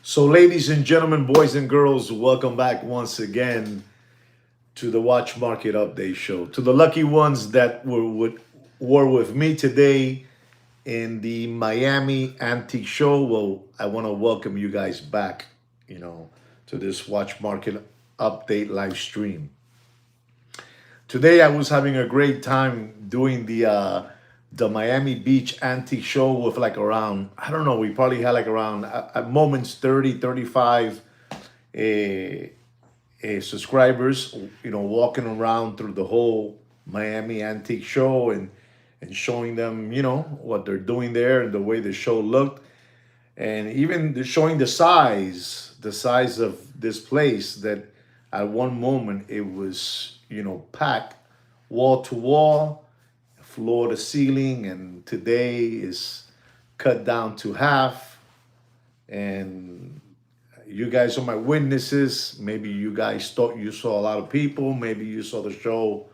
So, ladies and gentlemen, boys and girls, welcome back once again to the Watch Market Update Show. To the lucky ones that were with me today in the Miami Antique Show, well, I want to welcome you guys back, to this Watch Market Update live stream. Today, I was having a great time doing the Miami Beach Antique Show with like around, I don't know, we probably had like around at moments 30, 35 subscribers, walking around through the whole Miami Antique Show and showing them, what they're doing there and the way the show looked, and even showing the size of this place. That at one moment it was, packed wall to wall, floor to ceiling, and today is cut down to half. And you guys are my witnesses. Maybe you guys thought you saw a lot of people. Maybe you saw the show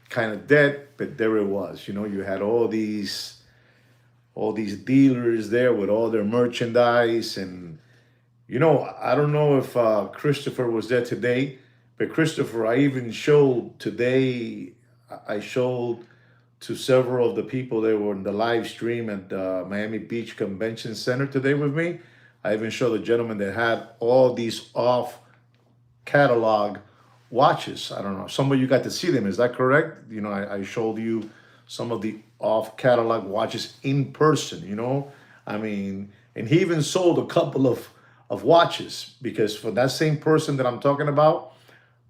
kind of dead, but there it was. You had all these dealers there with all their merchandise. And I don't know if Christopher was there today, but Christopher, I even showed today. I showed to several of the people that were in the live stream at the Miami Beach Convention Center today with me. I even showed the gentleman that had all these off catalog watches. I don't know. Some of you got to see them. Is that correct? I showed you some of the off catalog watches in person. I mean, and he even sold a couple of watches, because for that same person that I'm talking about,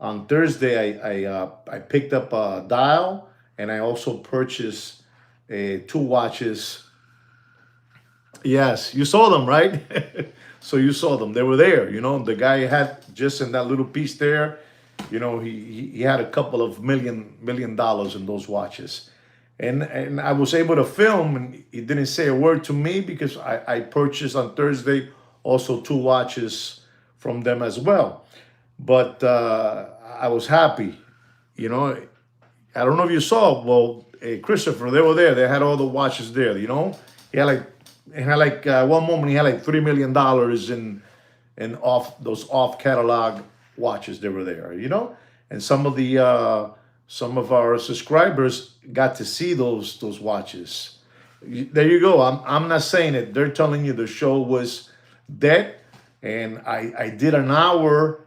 on Thursday I picked up a dial, and I also purchased two watches. Yes, you saw them, right? So you saw them. They were there. The guy had just in that little piece there. He had a couple of million dollars in those watches, and I was able to film, and he didn't say a word to me because I purchased on Thursday also two watches from them as well. But I was happy. You know, I don't know if you saw. Well, Christopher, they were there. They had all the watches there. He had like one moment he had like $3 million in off catalog watches. They were there. And some of our subscribers got to see those watches. There you go. I'm not saying it. They're telling you the show was dead, and I did an hour.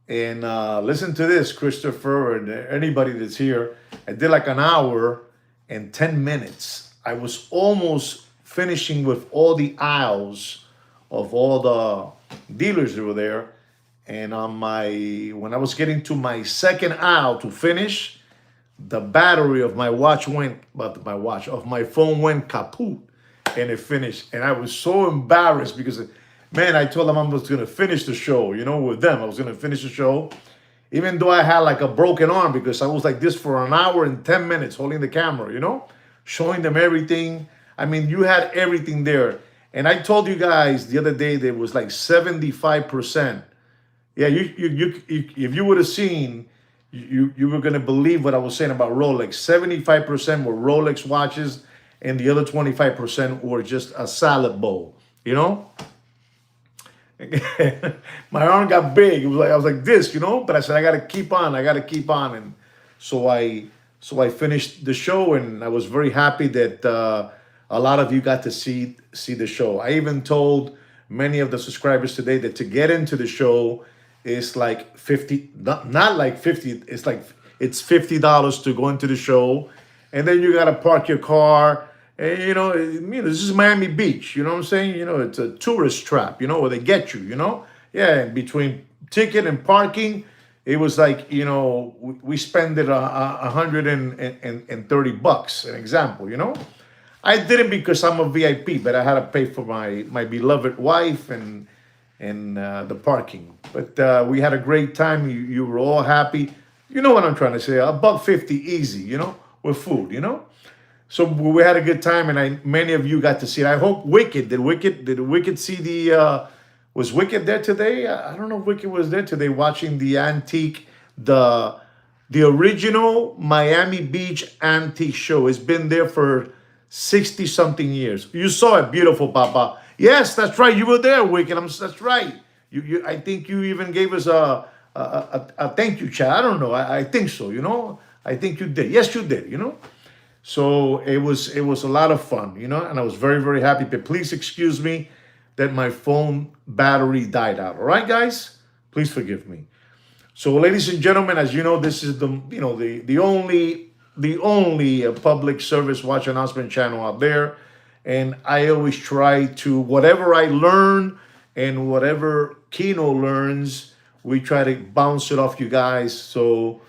And listen to this, Christopher, and anybody that's here. I did like an hour and 10 minutes. I was almost finishing with all the aisles of all the dealers that were there. And when I was getting to my second aisle to finish, the battery of my watch of my phone went kaput, and it finished. And I was so embarrassed because, man, I told them I was going to finish the show, with them. I was going to finish the show, even though I had like a broken arm, because I was like this for an hour and 10 minutes holding the camera, showing them everything. I mean, you had everything there. And I told you guys the other day there was like 75%. Yeah, if you would have seen, you were gonna believe what I was saying about Rolex. 75% were Rolex watches, and the other 25% were just a salad bowl. My arm got big. It was like I was like this, But I said I gotta keep on. I gotta keep on, and so I finished the show, and I was very happy that a lot of you got to see the show. I even told many of the subscribers today that to get into the show is like 50, not like 50. It's $50 to go into the show, and then you gotta park your car. And this is Miami Beach. You know what I'm saying? It's a tourist trap. Where they get you. Yeah. And between ticket and parking, it was like we spent it $130. An example. I didn't because I'm a VIP, but I had to pay for my beloved wife and the parking. But we had a great time. You were all happy. You know what I'm trying to say? $1.50 easy. With food. So we had a good time, and many of you got to see it. I hope Wicked did. Wicked see the? Was Wicked there today? I don't know if Wicked was there today watching the antique, the original Miami Beach Antique Show. It's been there for 60 something years. You saw it, beautiful, Papa. Yes, that's right. You were there, Wicked. That's right. I think you even gave us a thank you chat. I don't know. I think so. I think you did. Yes, you did. So it was a lot of fun. And I was very very happy. But please excuse me that my phone battery died out. All right, guys. Please forgive me. So, ladies and gentlemen, as you know, this is the only public service watch announcement channel out there, and I always try to whatever I learn and whatever Kino learns, we try to bounce it off you guys. So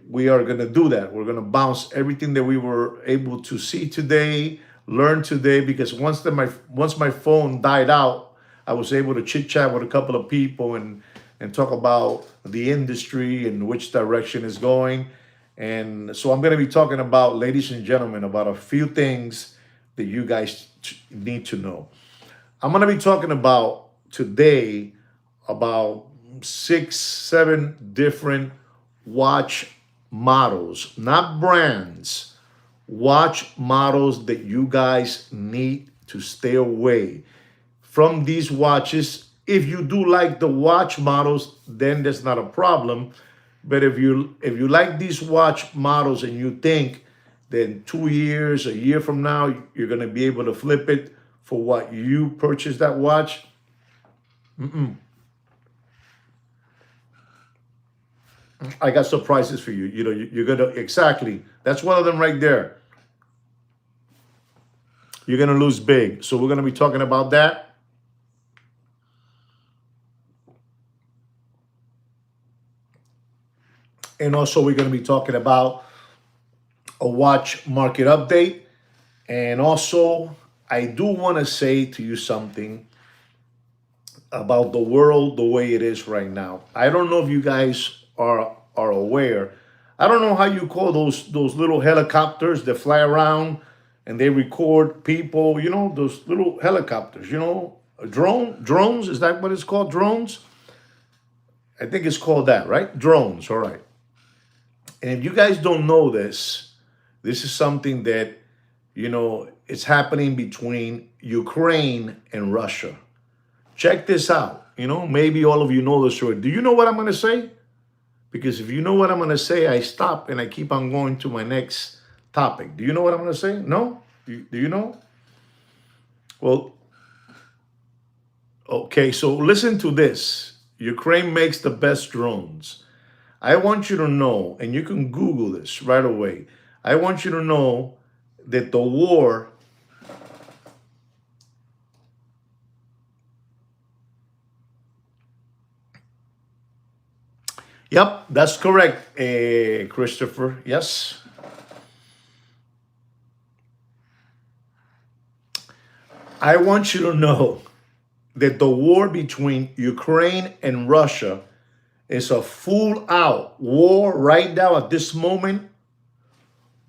we are gonna do that. We're gonna bounce everything that we were able to see today, learn today, because once my phone died out, I was able to chit chat with a couple of people and talk about the industry and which direction is going. And so I'm going to be talking about, ladies and gentlemen, about a few things that you guys need to know. I'm going to be talking about today about 6, 7 different watch models, not brands, watch models that you guys need to stay away from these watches. If you do like the watch models, then that's not a problem. But if you like these watch models and you think that in 2 years, a year from now, you're gonna be able to flip it for what you purchased that watch, I got surprises for you. You're gonna exactly. That's one of them right there. You're gonna lose big. So we're gonna be talking about that. And also, we're going to be talking about a watch market update. And also, I do want to say to you something about the world the way it is right now. I don't know if you guys are aware. I don't know how you call those little helicopters that fly around and they record people. Those little helicopters. Drones. Is that what it's called? Drones. I think it's called that, right? Drones. All right. And if you guys don't know this is something that, it's happening between Ukraine and Russia. Check this out. Maybe all of you know the story. Do you know what I'm going to say? Because if you know what I'm going to say, I stop and I keep on going to my next topic. Do you know what I'm going to say? No? Do you know? Well, okay, so listen to this. Ukraine makes the best drones. I want you to know, and you can Google this right away. I want you to know that the war Yep, that's correct, Christopher. Yes. I want you to know that the war between Ukraine and Russia is a full out war right now at this moment,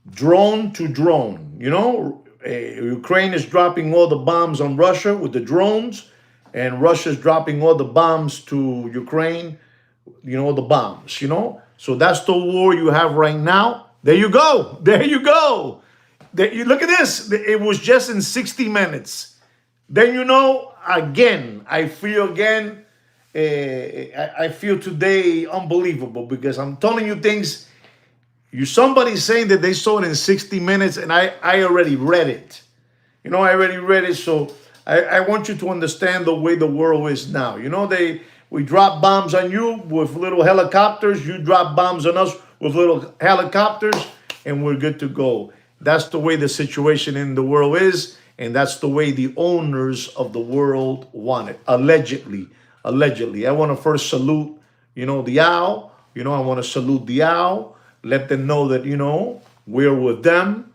drone to drone. Ukraine is dropping all the bombs on Russia with the drones, and Russia's dropping all the bombs to Ukraine, the bombs, So that's the war you have right now. There you go. There you go. You look at this. It was just in 60 minutes. Then, again, I feel I feel today unbelievable because I'm telling you things. Somebody's saying that they saw it in 60 minutes, and I already read it. I already read it, so I want you to understand the way the world is now. We drop bombs on you with little helicopters. You drop bombs on us with little helicopters, and we're good to go. That's the way the situation in the world is, and that's the way the owners of the world want it. Allegedly. I want to first salute, the owl. I want to salute the owl. Let them know that, we're with them,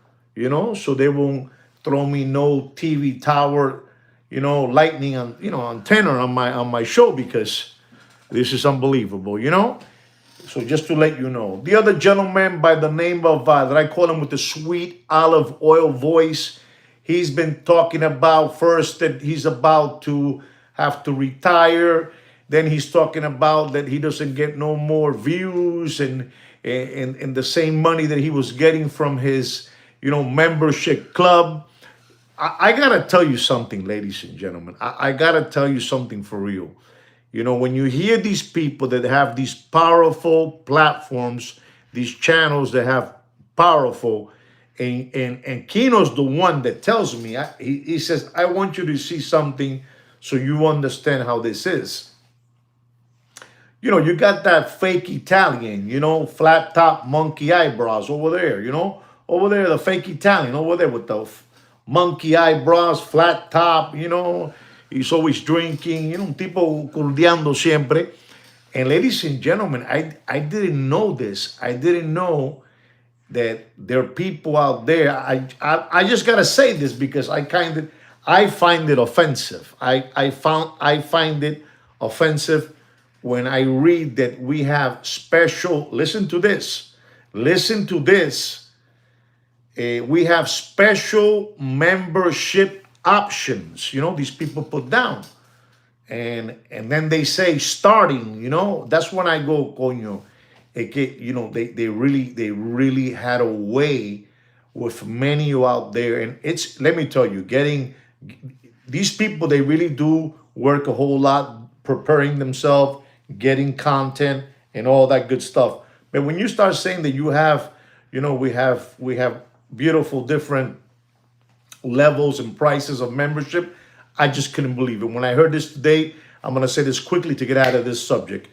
so they won't throw me no TV tower, lightning antenna on my show, because this is unbelievable, So just to let you know, the other gentleman by the name of, that I call him with the sweet olive oil voice, he's been talking about first that he's about to have to retire. Then he's talking about that he doesn't get no more views and the same money that he was getting from his, membership club. I gotta tell you something, ladies and gentlemen. I gotta tell you something for real. You know, when you hear these people that have these powerful platforms, these channels that have powerful, and Kino's the one that tells me, he says, I want you to see something so you understand how this is. You know, you got that fake Italian, you know, flat top monkey eyebrows over there, you know, over there, the fake Italian over there with the monkey eyebrows, flat top, you know, he's always drinking, you know, un tipo curdeando siempre. And ladies and gentlemen, I didn't know this. I didn't know that there are people out there. I just gotta say this because I find it offensive. I find it offensive when I read that we have special. Listen to this. We have special membership options. You know, these people put down, and then they say starting. You know, that's when I go, coño. You know, they really had a way with many out there, and it's, let me tell you, getting these people, they really do work a whole lot preparing themselves, getting content and all that good stuff. But when you start saying that you have, you know, we have beautiful different levels and prices of membership, I just couldn't believe it. When I heard this today, I'm gonna say this quickly to get out of this subject.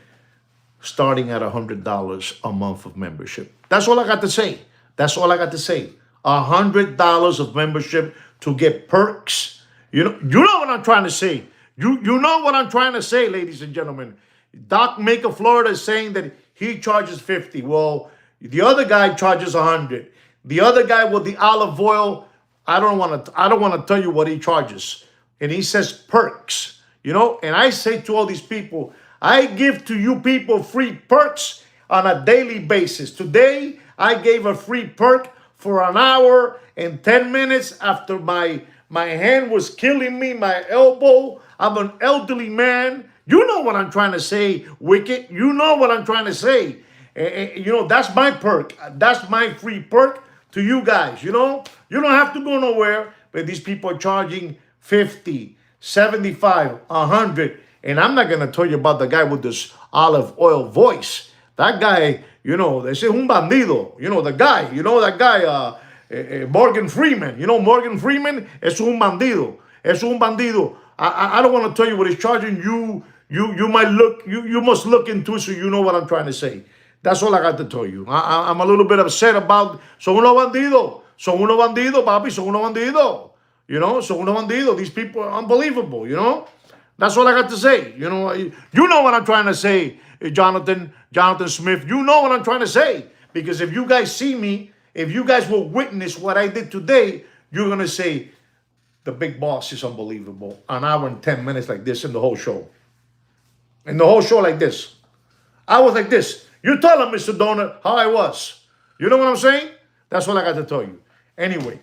Starting at $100 a month of membership. That's all I got to say. That's all I got to say. $100 of membership to get perks. You know what I'm trying to say. You know what I'm trying to say, ladies and gentlemen. Doc Maker Florida is saying that he charges 50. Well, the other guy charges 100. The other guy with the olive oil, I don't want to tell you what he charges. And he says perks. You know, and I say to all these people, I give to you people free perks on a daily basis. Today, I gave a free perk for an hour and 10 minutes after my hand was killing me, my elbow. I'm an elderly man. You know what I'm trying to say, Wicked. You know what I'm trying to say. You know, that's my perk. That's my free perk to you guys. You know, you don't have to go nowhere, but these people are charging 50, 75, 100. And I'm not going to tell you about the guy with this olive oil voice. That guy, you know, they say un bandido. You know, the guy, you know, that guy, Morgan Freeman. You know, Morgan Freeman es un bandido. Es un bandido. I don't want to tell you what he's charging. You might look, you must look into it so you know what I'm trying to say. That's all I got to tell you. I'm a little bit upset about, son unos bandidos. Son unos bandidos, papi, son unos bandidos. You know, son unos bandidos. These people are unbelievable, you know. That's all I got to say. You know what I'm trying to say, Jonathan Smith. You know what I'm trying to say. Because if you guys see me, if you guys will witness what I did today, you're going to say, the big boss is unbelievable. An hour and 10 minutes like this in the whole show. In the whole show like this. I was like this. You tell him, Mr. Donut, how I was. You know what I'm saying? That's all I got to tell you. Anyway.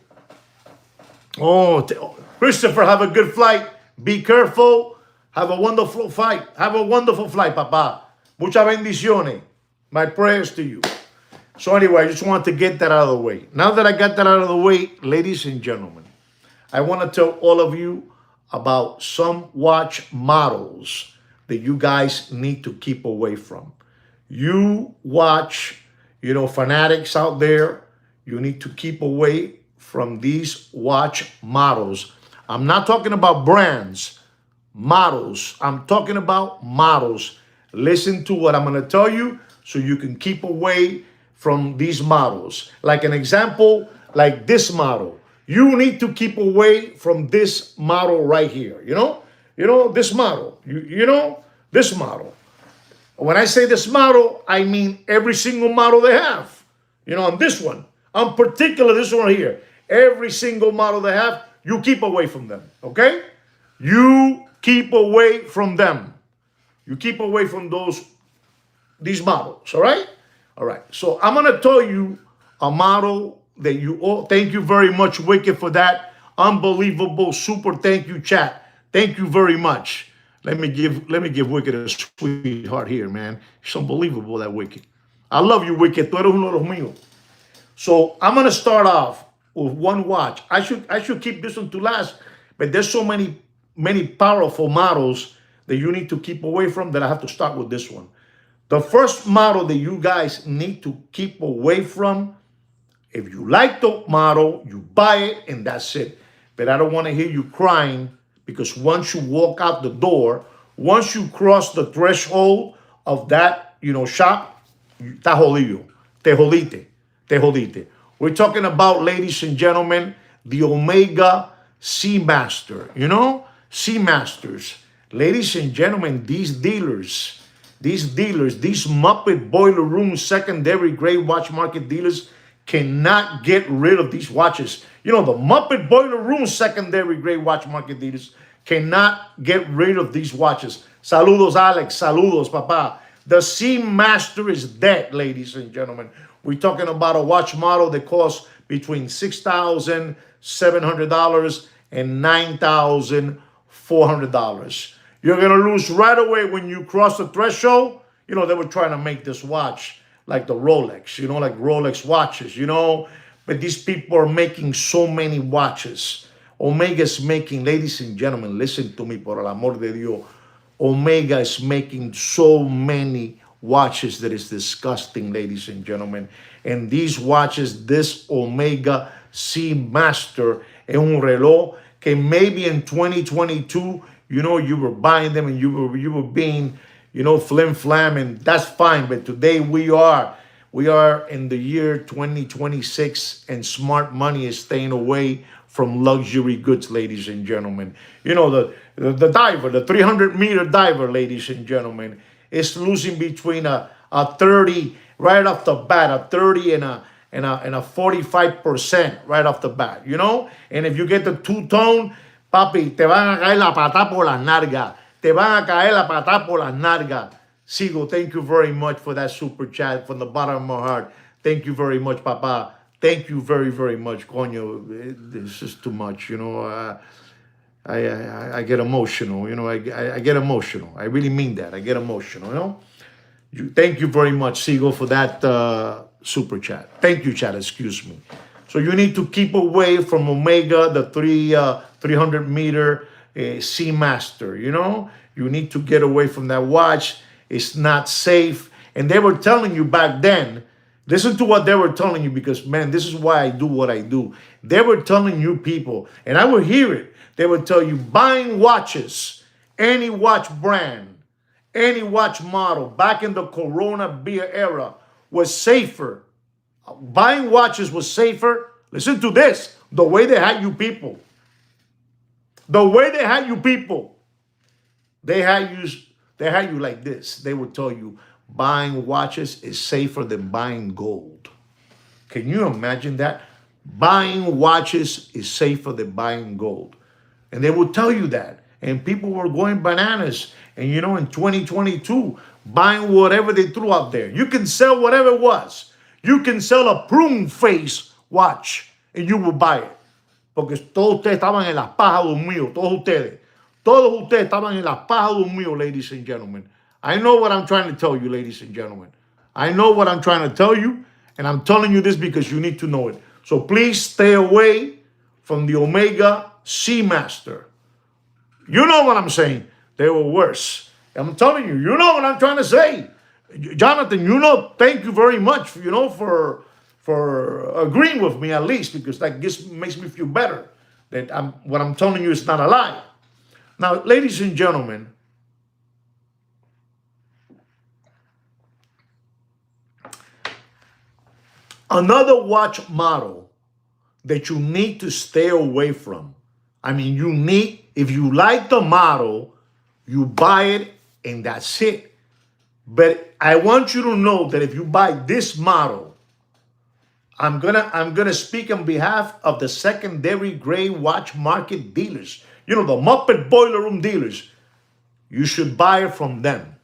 Christopher, have a good flight. Be careful. Have a wonderful flight. Have a wonderful flight, Papa. Muchas bendiciones. My prayers to you. So anyway, I just wanted to get that out of the way. Now that I got that out of the way, ladies and gentlemen, I want to tell all of you about some watch models that you guys need to keep away from. You watch, you know, fanatics out there, you need to keep away from these watch models. I'm not talking about brands. Models. I'm talking about models. Listen to what I'm going to tell you so you can keep away from these models. Like an example, like this model. You need to keep away from this model right here. You know this model. You know this model. When I say this model, I mean every single model they have. You know, on this one, on particular this one here, every single model they have, you keep away from them. Okay? You keep away from them. You keep away from these models, all right? All right, so I'm going to tell you a model that you all, thank you very much, Wicked, for that. Unbelievable, super thank you, chat. Thank you very much. Let me give Wicked a sweetheart here, man. It's unbelievable, that Wicked. I love you, Wicked. Tú eres uno de los míos. So I'm going to start off with one watch. I should keep this one to last, but there's so many powerful models that you need to keep away from that I have to start with this one. The first model that you guys need to keep away from, if you like the model, you buy it and that's it. But I don't want to hear you crying, because once you walk out the door, once you cross the threshold of that, shop, está jodido. Te jodite. Te jodite. We're talking about, ladies and gentlemen, the Omega Seamaster. Seamasters. Ladies and gentlemen, these Muppet Boiler Room secondary grade watch market dealers cannot get rid of these watches. The Muppet Boiler Room secondary grade watch market dealers cannot get rid of these watches. Saludos, Alex. Saludos, Papa. The Seamaster is dead, ladies and gentlemen. We're talking about a watch model that costs between $6,700 and $9,400. You're going to lose right away when you cross the threshold. They were trying to make this watch like the Rolex, like Rolex watches, But these people are making so many watches. Omega's making, ladies and gentlemen, listen to me, por el amor de Dios. Omega is making so many watches that is disgusting, ladies and gentlemen. And these watches, this Omega Seamaster, es un reloj que maybe in 2022, you were buying them and you were being, flim flam, and that's fine. But today we are in the year 2026, and smart money is staying away from luxury goods, ladies and gentlemen. The diver, the 300-meter diver, ladies and gentlemen, is losing between a 30 right off the bat, a 30 and a 45% right off the bat, And if you get the two-tone, papi, te van a caer la pata por las nalgas. Te van a caer la pata por las nalgas. Sigo, thank you very much for that super chat from the bottom of my heart. Thank you very much, Papa. Thank you very, very much, coño. This is too much, I get emotional, I get emotional. I really mean that. I get emotional, Thank you very much, Sigo, for that super chat. Thank you, chat, excuse me. So you need to keep away from Omega, the 300-meter Seamaster, You need to get away from that watch. It's not safe. And they were telling you back then, listen to what they were telling you, because, man, this is why I do what I do. They were telling you people, and I would hear it. They would tell you buying watches, any watch brand, any watch model back in the Corona beer era was safer. Buying watches was safer. Listen to this. The way they had you people. The way they had you people. They had you like this. They would tell you buying watches is safer than buying gold. Can you imagine that? Buying watches is safer than buying gold. And they would tell you that. And people were going bananas. And in 2022, buying whatever they threw out there. You can sell whatever it was. You can sell a prune face watch and you will buy it. Porque todos ustedes estaban en las pajas dormidos. Todos ustedes. Todos ustedes estaban en las pajas dormidos, ladies and gentlemen. I know what I'm trying to tell you, ladies and gentlemen. I know what I'm trying to tell you. And I'm telling you this because you need to know it. So please stay away from the Omega Seamaster. You know what I'm saying. They were worse. I'm telling you, you know what I'm trying to say. Jonathan, thank you very much, for agreeing with me at least, because that makes me feel better that what I'm telling you is not a lie. Now, ladies and gentlemen, another watch model that you need to stay away from. I mean, if you like the model, you buy it and that's it. But I want you to know that if you buy this model, I'm gonna speak on behalf of the secondary grade watch market dealers. The Muppet Boiler Room dealers. You should buy it from them.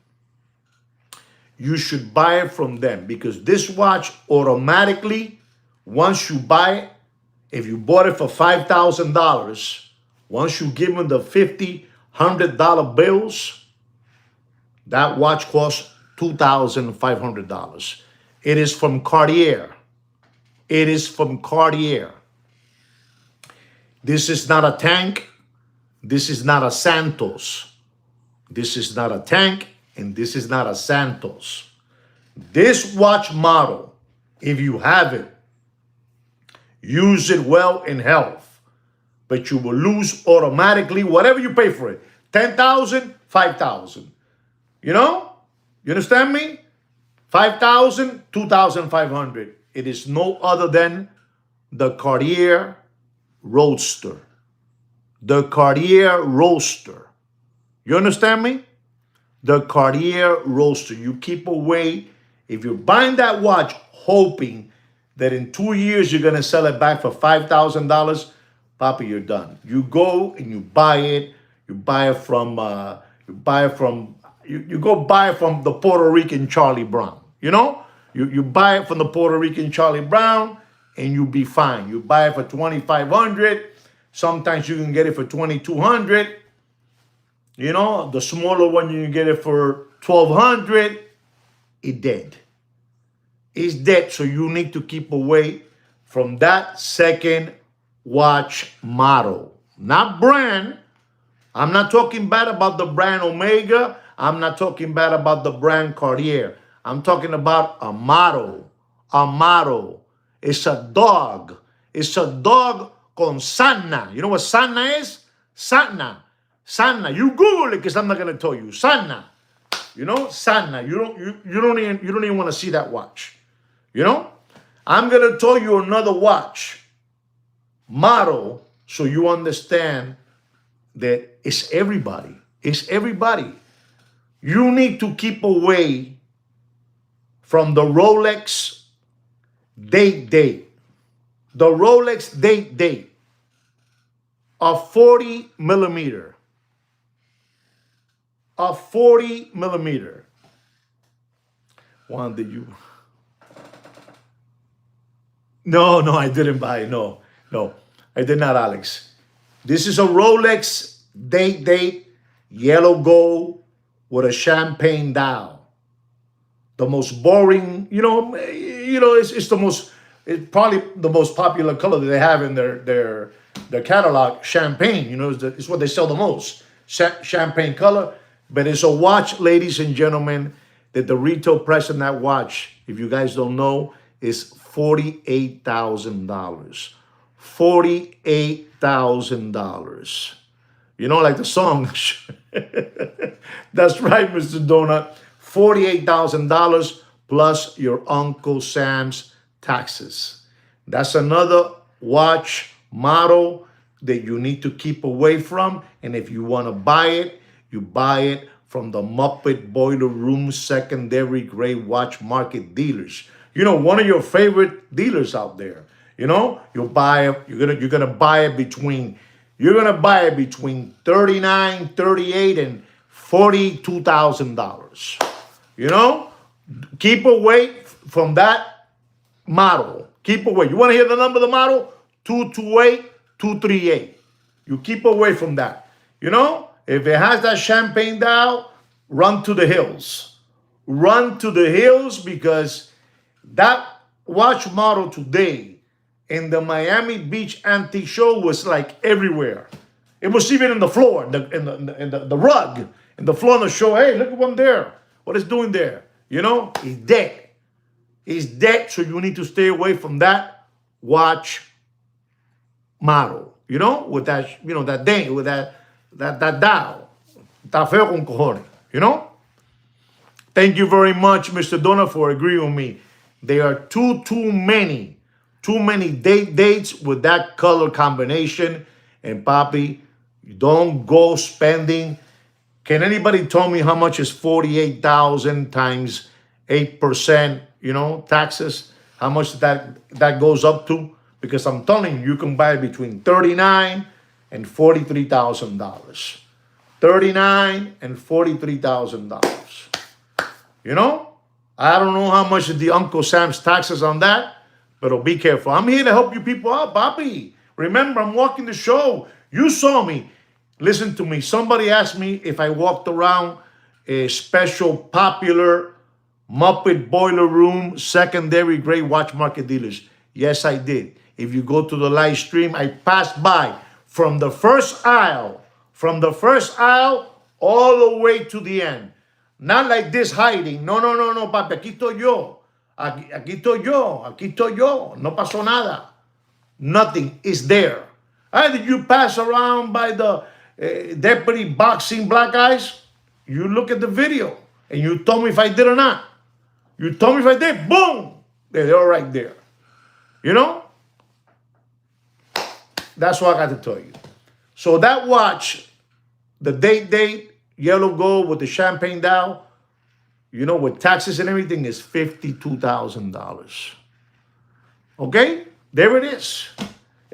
You should buy it from them, because this watch automatically, once you buy it, if you bought it for $5,000, once you give them the $50, $100 bills, that watch costs $2,500. It is from Cartier. It is from Cartier. This is not a tank. This is not a Santos. This is not a tank, and this is not a Santos. This watch model, if you have it, use it well in health, but you will lose automatically whatever you pay for it. 10,000, 5,000. You know? You understand me? 5,000, 2,500. It is no other than the Cartier Roadster. The Cartier Roadster. You understand me? The Cartier Roadster. You keep away. If you're buying that watch hoping that in 2 years you're going to sell it back for $5,000, Papa, you're done. You go and you buy it. You buy it from, you go buy it from the Puerto Rican Charlie Brown. You know? You buy it from the Puerto Rican Charlie Brown and you'll be fine. You buy it for $2,500. Sometimes you can get it for $2,200. You know, the smaller one you can get it for $1,200. It's dead. It's dead. So you need to keep away from that second watch model. Not brand. I'm not talking bad about the brand Omega. I'm not talking bad about the brand Cartier. I'm talking about a model. A model. It's a dog. It's a dog con Sana. You know what Sana is? Sana. Sana. You Google it because I'm not gonna tell you. Sana. You know, Sana. You don't even want to see that watch. You know? I'm gonna tell you another watch model so you understand that it's everybody. It's everybody. You need to keep away from the Rolex date. The Rolex date. A 40 millimeter. A 40 millimeter. Juan, did you? No, I didn't buy it. No, I did not, Alex. This is a Rolex date, yellow gold with a champagne dial. The most boring, it's the most, it's probably the most popular color that they have in their catalog, champagne. You know, it's what they sell the most, champagne color. But it's a watch, ladies and gentlemen, that the retail price on that watch, if you guys don't know, is $48,000. $48,000. You know, like the song. That's right, Mr. Donut. $48,000 plus your Uncle Sam's taxes. That's another watch model that you need to keep away from. And if you want to buy it, you buy it from the Muppet Boiler Room secondary grade watch market dealers. You know, one of your favorite dealers out there. You know, you're gonna buy it between $39,000, $38,000, and $42,000. You know, keep away from that model. Keep away. You want to hear the number of the model? 228, 238. You keep away from that. You know, if it has that champagne dial, run to the hills. Run to the hills, because that watch model today in the Miami Beach Antique Show was like everywhere. It was even in the floor, in the rug, in the floor of the show. Hey, look at one there. What is doing there? You know, he's dead. He's dead, so you need to stay away from that watch model. You know, with that, you know, that thing, with that dial. Está feo con cojones, you know? Thank you very much, Mr. Donut, for agreeing with me. There are too many dates with that color combination. And Papi, don't go spending. Can anybody tell me how much is 48,000 times 8%, you know, taxes? How much that goes up to? Because I'm telling you, you can buy between $39,000 and $43,000. $39,000 and $43,000. You know? I don't know how much is the Uncle Sam's taxes on that, but be careful. I'm here to help you people out, Papi. Remember, I'm walking the show. You saw me. Listen to me. Somebody asked me if I walked around a special popular Muppet Boiler Room secondary grade watch market dealers. Yes, I did. If you go to the live stream, I passed by from the first aisle, all the way to the end. Not like this hiding. No, no, no, no, papi, aquí estoy yo. Aquí estoy yo. Aquí estoy yo. No pasó nada. Nothing is there. Did you pass around by the deputy boxing black guys? You look at the video and you told me if I did or not. You told me if I did. Boom. They're all right there. You know? That's what I got to tell you. So that watch, the date, yellow gold with the champagne dial, you know, with taxes and everything, is $52,000. Okay? There it is.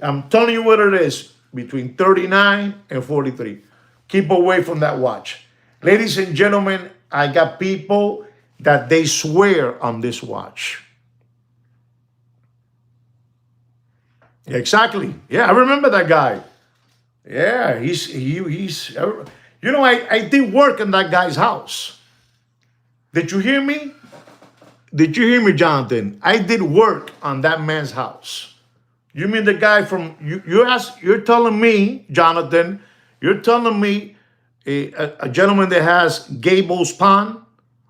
I'm telling you what it is. Between 39 and 43. Keep away from that watch. Ladies and gentlemen, I got people that they swear on this watch. Exactly. Yeah, I remember that guy. Yeah, he's you know, I did work in that guy's house. Did you hear me? Did you hear me, Jonathan? I did work on that man's house. You mean the guy from you're telling me, Jonathan, you're telling me a gentleman that has Gables Pond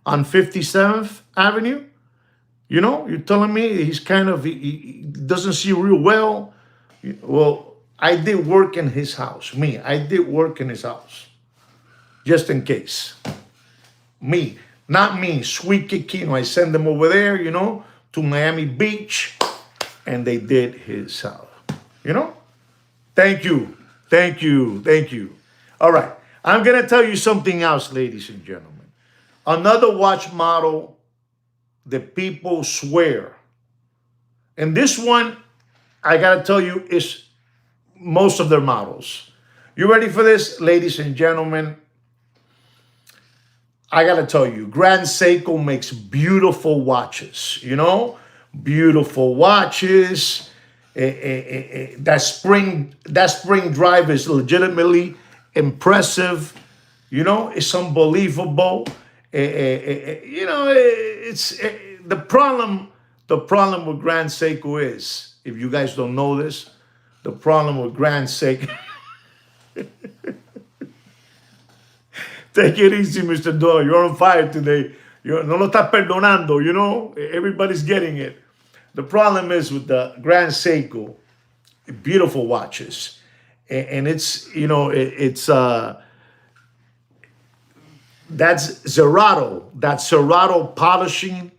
on 57th Avenue? You know, you're telling me he's kind of, he doesn't see real well. Well, I did work in his house. I did work in his house. Just in case. Not me, Sweet Kikino. I sent them over there, you know, to Miami Beach, and they did his house. You know? Thank you. All right. I'm going to tell you something else, ladies and gentlemen. Another watch model that people swear. And this one, I got to tell you, is most of their models. You ready for this, ladies and gentlemen? I got to tell you, Grand Seiko makes beautiful watches, you know? Beautiful watches. That spring drive is legitimately impressive. You know, it's unbelievable. You know, it's the problem with Grand Seiko is, if you guys don't know this, the problem with Grand Seiko. Take it easy, Mr. Doyle. You're on fire today. No lo estás perdonando, you know? Everybody's getting it. The problem is with the Grand Seiko, beautiful watches. And it's, you know, that's Zerato. That Zerato polishing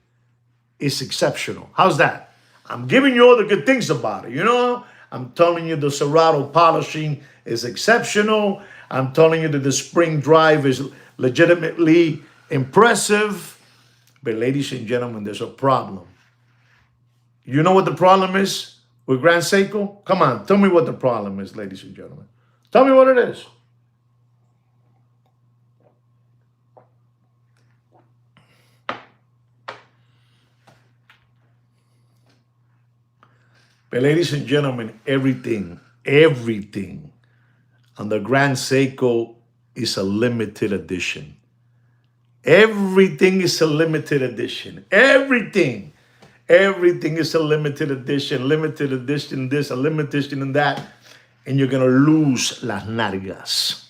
is exceptional. How's that? I'm giving you all the good things about it, you know? I'm telling you the Zerato polishing is exceptional. I'm telling you that the spring drive is legitimately impressive. But ladies and gentlemen, there's a problem. You know what the problem is with Grand Seiko? Come on, tell me what the problem is, ladies and gentlemen. Tell me what it is. But ladies and gentlemen, everything on the Grand Seiko is a limited edition. Everything is a limited edition. Everything is a limited edition this, a limited edition that, and you're gonna lose las nalgas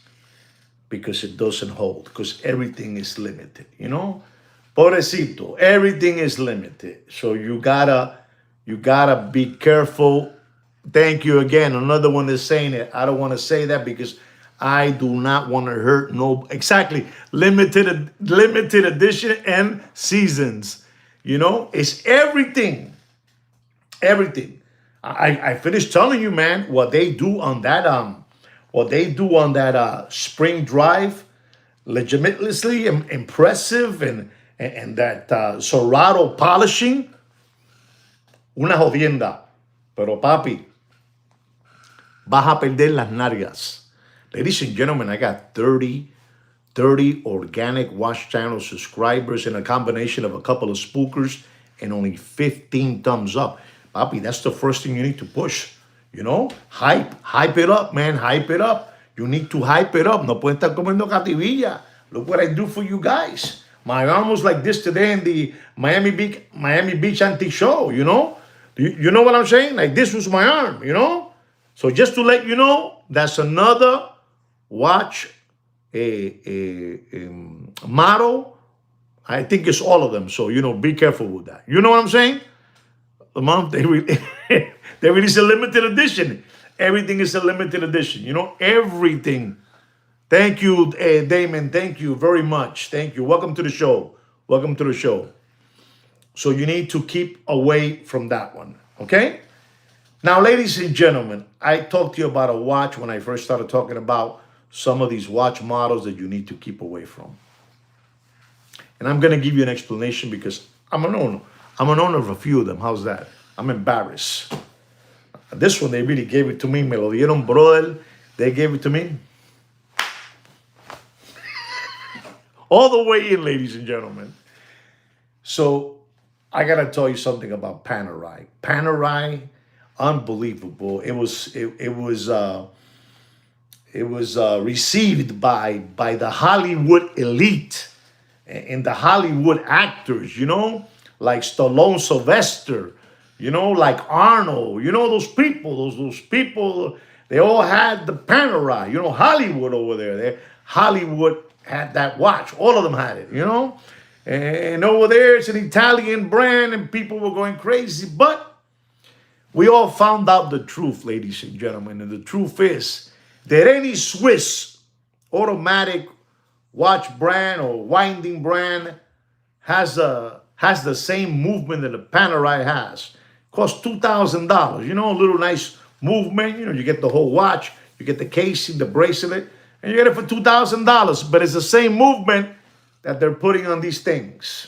because it doesn't hold, because everything is limited, you know? Pobrecito, everything is limited. So you gotta be careful. Thank you again. Another one is saying it. I don't want to say that because I do not want to hurt no. Exactly. Limited edition and seasons. You know, it's everything. Everything. I finished telling you, man, what they do on that spring drive, legitimately impressive, and that Zerato polishing, una jodienda. Pero papi, vas a perder las nalgas. Ladies and gentlemen, I got 30 organic Watch Channel subscribers and a combination of a couple of spookers and only 15 thumbs up. Papi, that's the first thing you need to push. You know, hype it up, man, hype it up. You need to hype it up. No pueden estar comiendo cativilla. Look what I do for you guys. My arm was like this today in the Miami Beach Antique Show, you know? You know what I'm saying? Like this was my arm, you know? So just to let you know, That's another watch model. I think it's all of them. So, be careful with that. You know what I'm saying? The month they release a limited edition. Everything is a limited edition. Everything. Thank you, Damon. Thank you very much. Thank you. Welcome to the show. Welcome to the show. So you need to keep away from that one. Okay? Now, ladies and gentlemen, I talked to you about a watch when I first started talking about some of these watch models that you need to keep away from. And I'm going to give you an explanation because I'm an owner. I'm an owner of a few of them. How's that? I'm embarrassed. This one, they really gave it to me. Me lo dieron, brother. They gave it to me. All the way in, ladies and gentlemen. So I got to tell you something about Panerai. Panerai, unbelievable. It was received by the Hollywood elite and the Hollywood actors, like Stallone, Sylvester, like Arnold, those people, those people, they all had the Panerai, Hollywood over there. Hollywood had that watch. All of them had it, And over there, it's an Italian brand, and people were going crazy. But we all found out the truth, ladies and gentlemen. And the truth is that any Swiss automatic watch brand or winding brand has the same movement that the Panerai has. Costs $2,000. A little nice movement. You get the whole watch. You get the casing, the bracelet, and you get it for $2,000. But it's the same movement that they're putting on these things.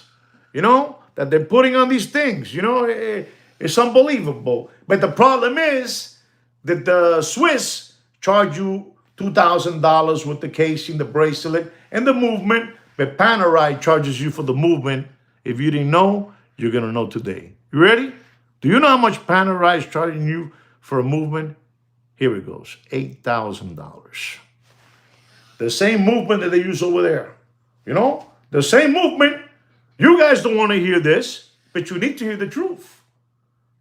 That they're putting on these things. It's unbelievable. But the problem is that the Swiss charge you $2,000 with the casing, the bracelet, and the movement. But Panerai charges you for the movement. If you didn't know, you're going to know today. You ready? Do you know how much Panerai is charging you for a movement? Here it goes. $8,000. The same movement that they use over there. The same movement. You guys don't want to hear this, but you need to hear the truth.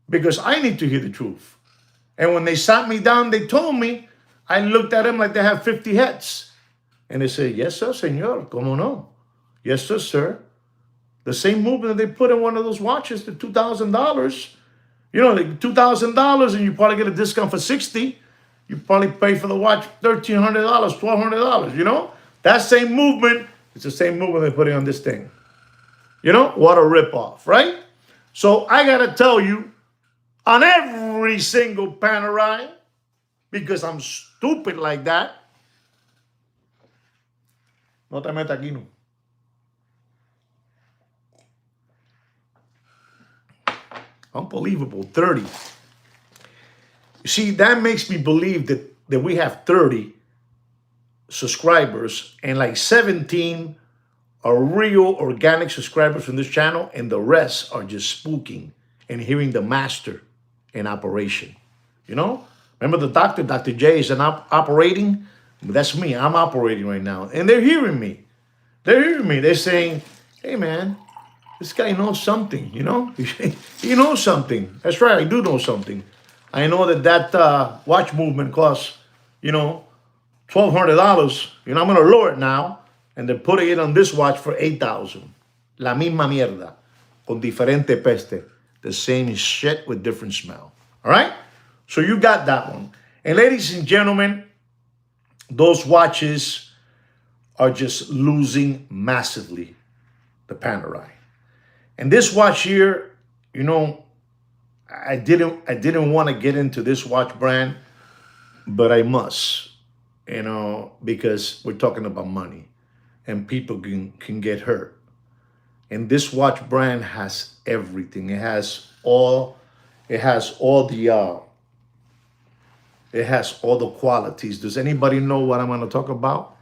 Because I need to hear the truth. And when they sat me down, they told me, I looked at them like they have 50 heads. And they said, yes, sir, senor. Como no? Yes, sir. The same movement that they put in one of those watches, the $2,000. Like $2,000, and you probably get a discount for $60. You probably pay for the watch $1,300, $1,200. That same movement, it's the same movement they're putting on this thing. What a ripoff, right? So I got to tell you, on every single Panerai, because I'm stupid like that. No te metas aquí, no. Unbelievable, 30. You see, that makes me believe that we have 30 subscribers and like 17 are real organic subscribers from this channel, and the rest are just spooking and hearing the master in operation. Remember the doctor, Dr. J, is operating? That's me. I'm operating right now. And they're hearing me. They're saying, hey, man, this guy knows something, He knows something. That's right. I do know something. I know that watch movement costs, $1,200. I'm going to lower it now. And they're putting it on this watch for $8,000. La misma mierda. Con diferente peste. The same shit with different smell. All right? So you got that one. And ladies and gentlemen, those watches are just losing massively, the Panerai. And this watch here, I didn't want to get into this watch brand, but I must, because we're talking about money and people can get hurt. And this watch brand has everything. It has all the qualities. Does anybody know what I'm going to talk about?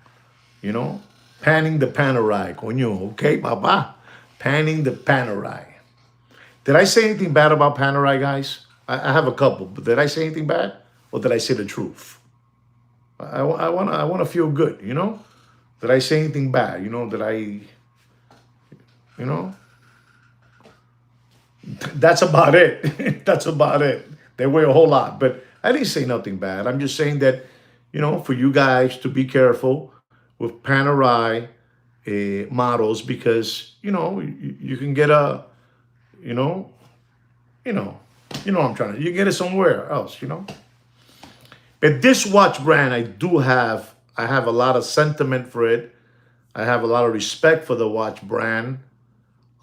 Panning the Panerai. Coño, okay, papa. Panning the Panerai. Did I say anything bad about Panerai, guys? I have a couple, but did I say anything bad? Or did I say the truth? I want to feel good, Did I say anything bad? That's about it. That's about it. They weigh a whole lot, but I didn't say nothing bad. I'm just saying that, for you guys to be careful with Panerai models, because you can get a you know you know what I'm trying to, you get it somewhere else. But this watch brand, I have a lot of sentiment for it. I have a lot of respect for the watch brand.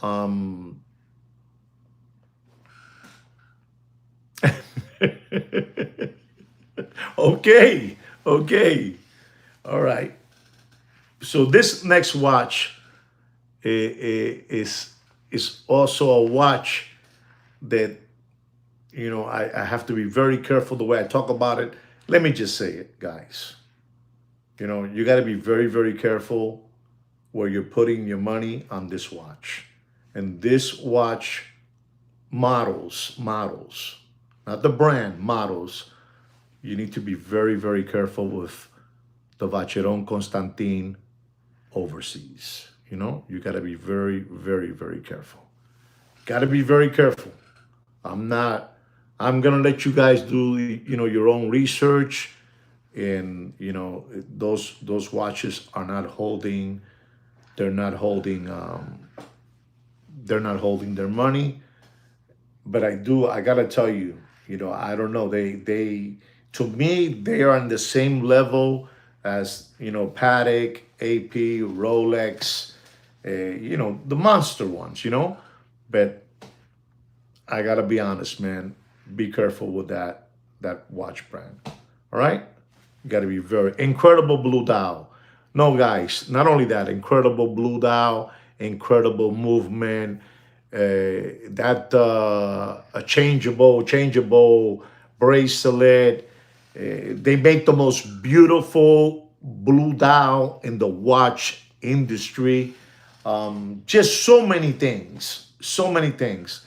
um okay, okay, all right. So this next watch is also a watch that I have to be very careful the way I talk about it. Let me just say it, guys. You got to be very, very careful where you're putting your money on this watch. And this watch models, not the brand, models. You need to be very, very careful with the Vacheron Constantin overseas. You got to be very, very, very careful. Got to be very careful. I'm not. I'm gonna let you guys do your own research, and those watches are not holding. They're not holding. They're not holding their money. But I gotta tell you. I don't know. They to me they are on the same level as Patek, AP, Rolex. The monster ones. But I gotta be honest, man. Be careful with that watch brand. All right, you gotta be very incredible blue dial. No, guys, not only that, incredible blue dial, incredible movement. That a changeable bracelet. They make the most beautiful blue dial in the watch industry. Just so many things, so many things.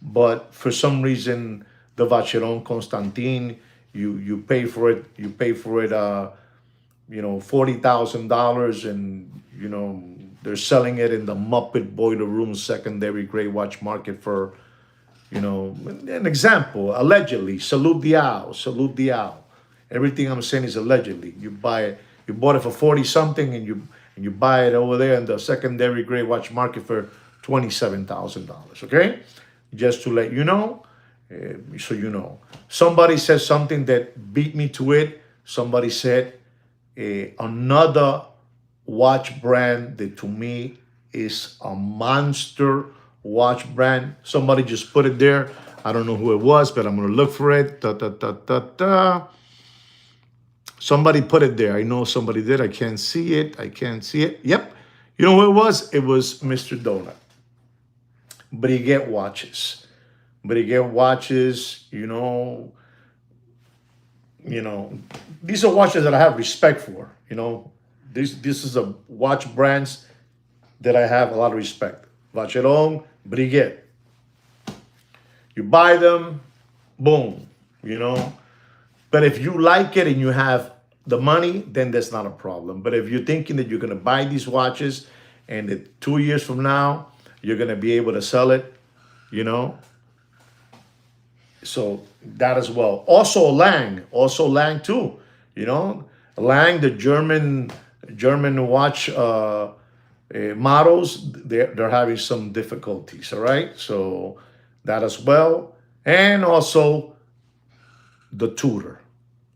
But for some reason, the Vacheron Constantin, you pay for it. You pay for it. $40,000, and they're selling it in the Muppet Boiler Room secondary gray watch market for an example. Allegedly, salute Dial. Everything I'm saying is allegedly. You buy it. You bought it for 40 something, and you buy it over there in the secondary gray watch market for $27,000. Okay, just to let you know, so you know. Somebody said something that beat me to it. Somebody said another watch brand that to me is a monster watch brand. Somebody just put it there. I don't know who it was, but I'm gonna look for it. Da, da, da, da, da. Somebody put it there. I know somebody did. I can't see it. I can't see it. Yep. You know who it was? It was Mr. Donut. Breguet watches. Breguet watches, these are watches that I have respect for. This is a watch brands that I have a lot of respect. Vacheron, Breguet. You buy them, boom, But if you like it and you have the money, then that's not a problem. But if you're thinking that you're gonna buy these watches and that 2 years from now you're gonna be able to sell it, so that as well. Also Lang too. Lang, the German watch models, they're having some difficulties. All right, so that as well, and also the Tudor.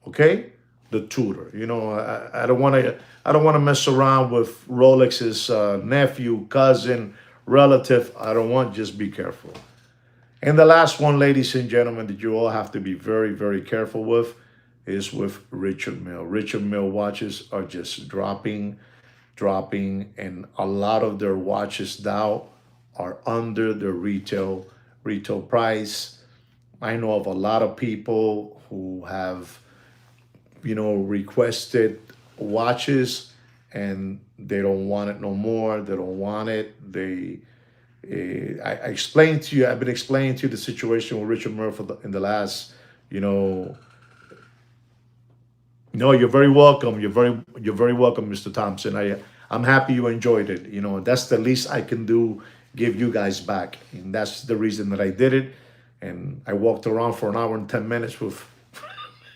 Okay, the Tudor. I don't want to mess around with Rolex's nephew, cousin, relative. I don't want. Just be careful. And the last one, ladies and gentlemen, that you all have to be very, very careful with is with Richard Mille. Richard Mille watches are just dropping, and a lot of their watches now are under the retail price. I know of a lot of people who have, requested watches, and they don't want it no more. They don't want it. I explained to you. I've been explaining to you the situation with Richard Mille in the last, No, you're very welcome. You're very welcome, Mr. Thompson. I'm happy you enjoyed it. That's the least I can do. Give you guys back, and that's the reason that I did it. And I walked around for an hour and 10 minutes with,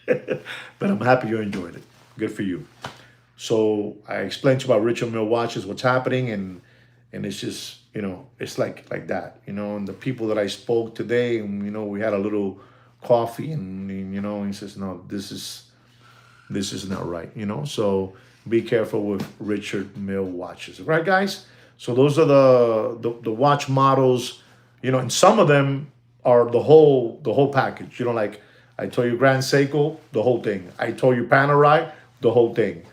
but I'm happy you enjoyed it. Good for you. So I explained to you about Richard Mille watches, what's happening, and it's just, it's like that, and the people that I spoke today, and we had a little coffee, and he says, no, this is not right, so be careful with Richard Mille watches, right, guys? So those are the watch models, and some of them are the whole package, like I told you Grand Seiko, the whole thing. I told you Panerai, the whole thing.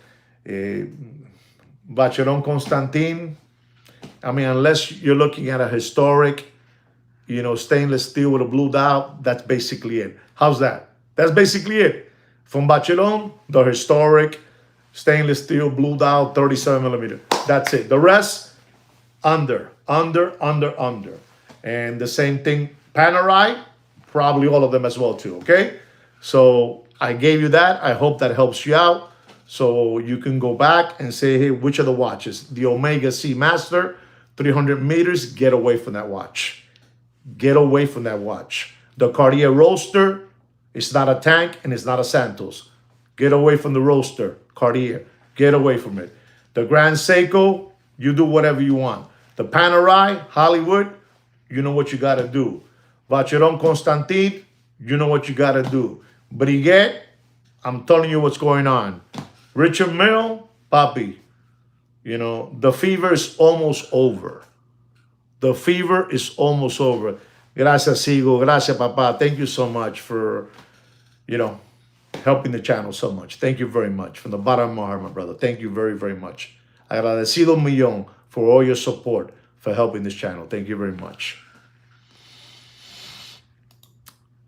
Vacheron Constantin, I mean, unless you're looking at a historic, stainless steel with a blue dial, that's basically it. How's that? That's basically it. From Vacheron, the historic stainless steel blue dial, 37 millimeter. That's it. The rest, under. And the same thing, Panerai, probably all of them as well too, okay? So I gave you that. I hope that helps you out. So you can go back and say, hey, which are the watches? The Omega Seamaster, 300 meters, get away from that watch. Get away from that watch. The Cartier Roadster, it's not a tank and it's not a Santos. Get away from the Roadster, Cartier. Get away from it. The Grand Seiko, you do whatever you want. The Panerai, Hollywood, you know what you got to do. Vacheron Constantin, you know what you got to do. Breguet, I'm telling you what's going on. Richard Mille, papi, the fever is almost over. The fever is almost over. Gracias, Sigo. Gracias, Papa. Thank you so much for, helping the channel so much. Thank you very much. From the bottom of my heart, my brother. Thank you very, very much. Agradecido millón for all your support for helping this channel. Thank you very much.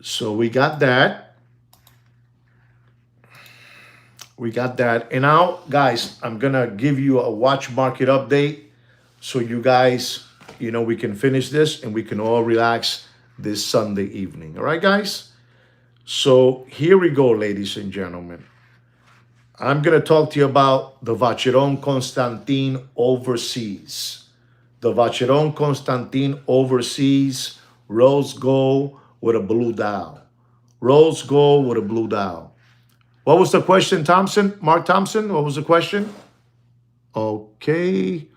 So we got that. And now, guys, I'm going to give you a watch market update so you guys, we can finish this and we can all relax this Sunday evening. All right, guys? So here we go, ladies and gentlemen. I'm going to talk to you about the Vacheron Constantin Overseas. The Vacheron Constantin Overseas rose gold with a blue dial. Rose gold with a blue dial. What was the question, Thompson? Mark Thompson, what was the question? Okay.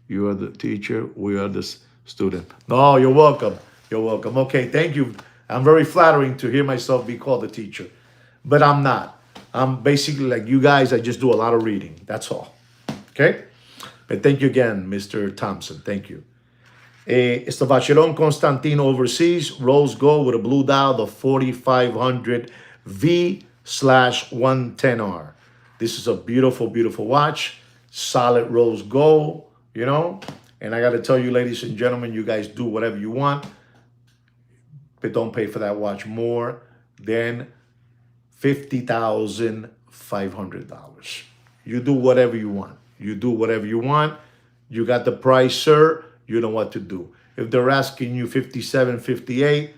You are the teacher, we are the student. No, you're welcome. You're welcome. Okay, thank you. I'm very flattering to hear myself be called a teacher, but I'm not. I'm basically like you guys, I just do a lot of reading. That's all. Okay? But thank you again, Mr. Thompson. Thank you. It's the Vacheron Constantin Overseas, rose gold with a blue dial, the 4500 V/110R. This is a beautiful, beautiful watch. Solid rose gold, And I got to tell you, ladies and gentlemen, you guys do whatever you want, but don't pay for that watch more than $50,500. You do whatever you want. You do whatever you want. You got the price, sir. You know what to do. If they're asking you 57, 58,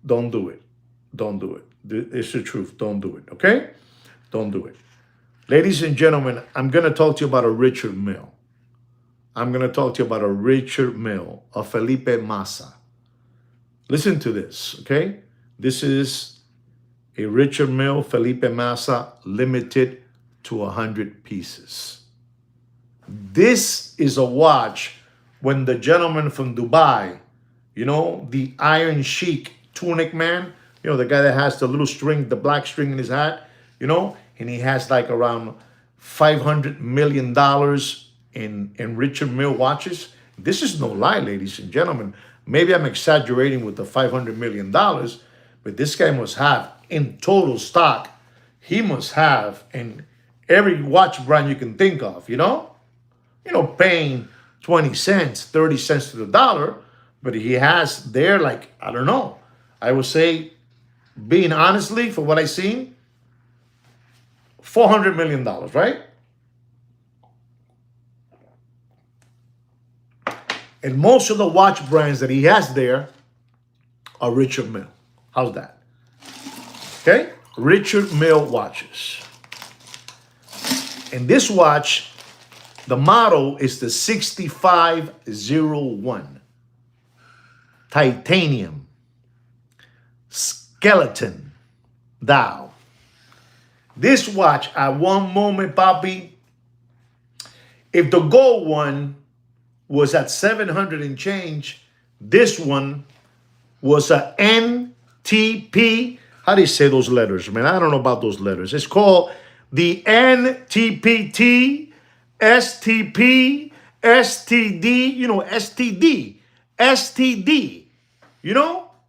don't do it. Don't do it. It's the truth. Don't do it. Okay? Don't do it. Ladies and gentlemen, I'm going to talk to you about a Richard Mille. I'm going to talk to you about a Richard Mille, a Felipe Massa. Listen to this, okay? This is a Richard Mille Felipe Massa limited to 100 pieces. This is a watch when the gentleman from Dubai, the Iron Sheik tunic man, the guy that has the little string, the black string in his hat, and he has like around $500 million in Richard Mille watches. This is no lie, ladies and gentlemen. Maybe I'm exaggerating with the $500 million, but this guy must have in total stock, he must have in every watch brand you can think of, paying 20 cents, 30 cents to the dollar, but he has there like, I don't know, I would say, being honestly, for what I've seen, $400 million, right? And most of the watch brands that he has there are Richard Mille. How's that? Okay? Richard Mille watches. And this watch, the model is the 6501. Titanium. Skeleton. Now, this watch at one moment, Papi, if the gold one was at 700 and change, this one was a NTP. How do you say those letters, man? I don't know about those letters. It's called the NTPT, STP, STD, STD,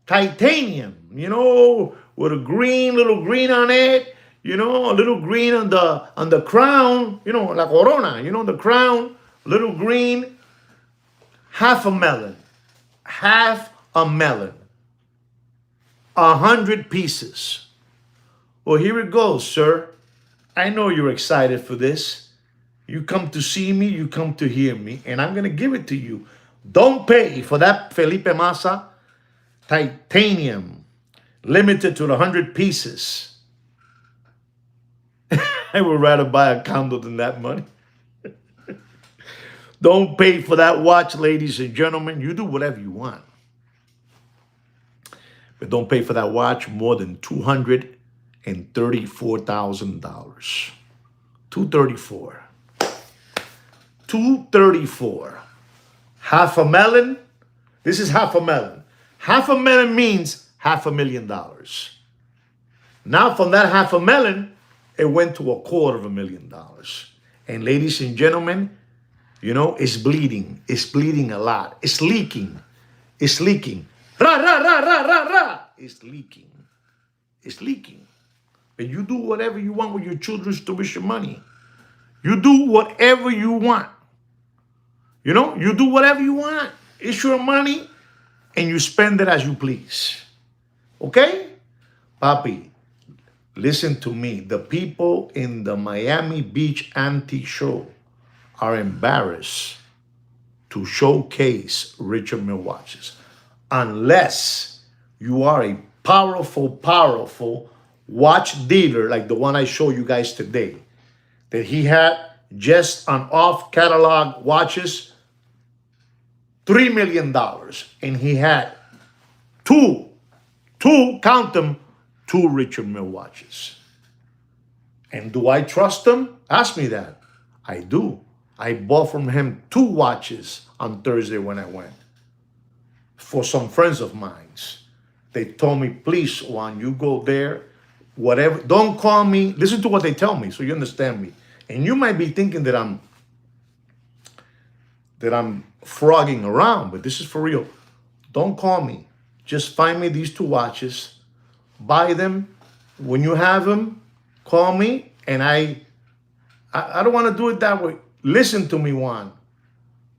titanium, with a little green on it, a little green on the crown, la corona, the crown, little green, half a melon, 100 pieces. Well, here it goes, sir. I know you're excited for this. You come to see me, you come to hear me, and I'm going to give it to you. Don't pay for that Felipe Massa titanium, limited to 100 pieces. I would rather buy a condo than that money. Don't pay for that watch, ladies and gentlemen. You do whatever you want. But don't pay for that watch more than $234,000. $234,000. Half a melon. This is half a melon. Half a melon means $500,000. Now from that half a melon, it went to $250,000. And ladies and gentlemen, it's bleeding. It's bleeding a lot. It's leaking. It's leaking. Ra, ra, ra, ra, ra, ra. It's leaking. It's leaking. And you do whatever you want with your children's tuition money. You do whatever you want. You do whatever you want. It's your money, and you spend it as you please. Okay? Papi, listen to me. The people in the Miami Beach Antique Show are embarrassed to showcase Richard Mille watches unless you are a powerful watch dealer like the one I show you guys today, that he had just on off-catalog watches, $3 million. And he had count them, two Richard Mille watches. And do I trust him? Ask me that. I do. I bought from him 2 watches on Thursday when I went. For some friends of mine. They told me, please, Juan, you go there, whatever. Don't call me. Listen to what they tell me so you understand me. And you might be thinking that I'm frogging around, but this is for real. Don't call me. Just find me these 2 watches. Buy them. When you have them, call me. And I don't want to do it that way. Listen to me, Juan.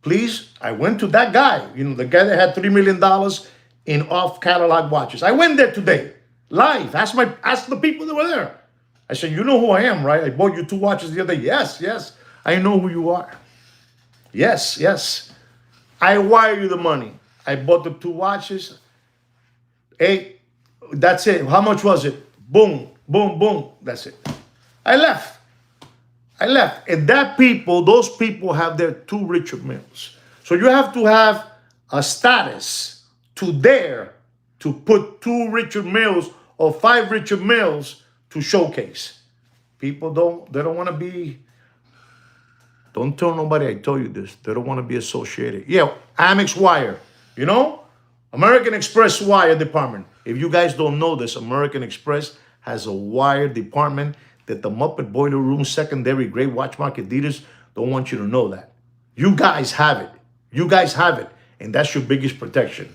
Please, I went to that guy, the guy that had $3 million in off-catalog watches. I went there today, live. Ask the people that were there. I said, you know who I am, right? I bought you 2 watches the other day. Yes, I know who you are. Yes. I wire you the money. I bought the 2 watches. Hey, that's it. How much was it? Boom. That's it. I left. And those people have their 2 Richard Milles. So you have to have a status to dare to put 2 Richard Milles or 5 Richard Milles to showcase. People don't want to be, don't tell nobody I told you this. They don't want to be associated. Yeah, Amex Wire, American Express Wire Department. If you guys don't know this, American Express has a wire department that the Muppet Boiler Room secondary grade watch market dealers don't want you to know that. You guys have it. And that's your biggest protection.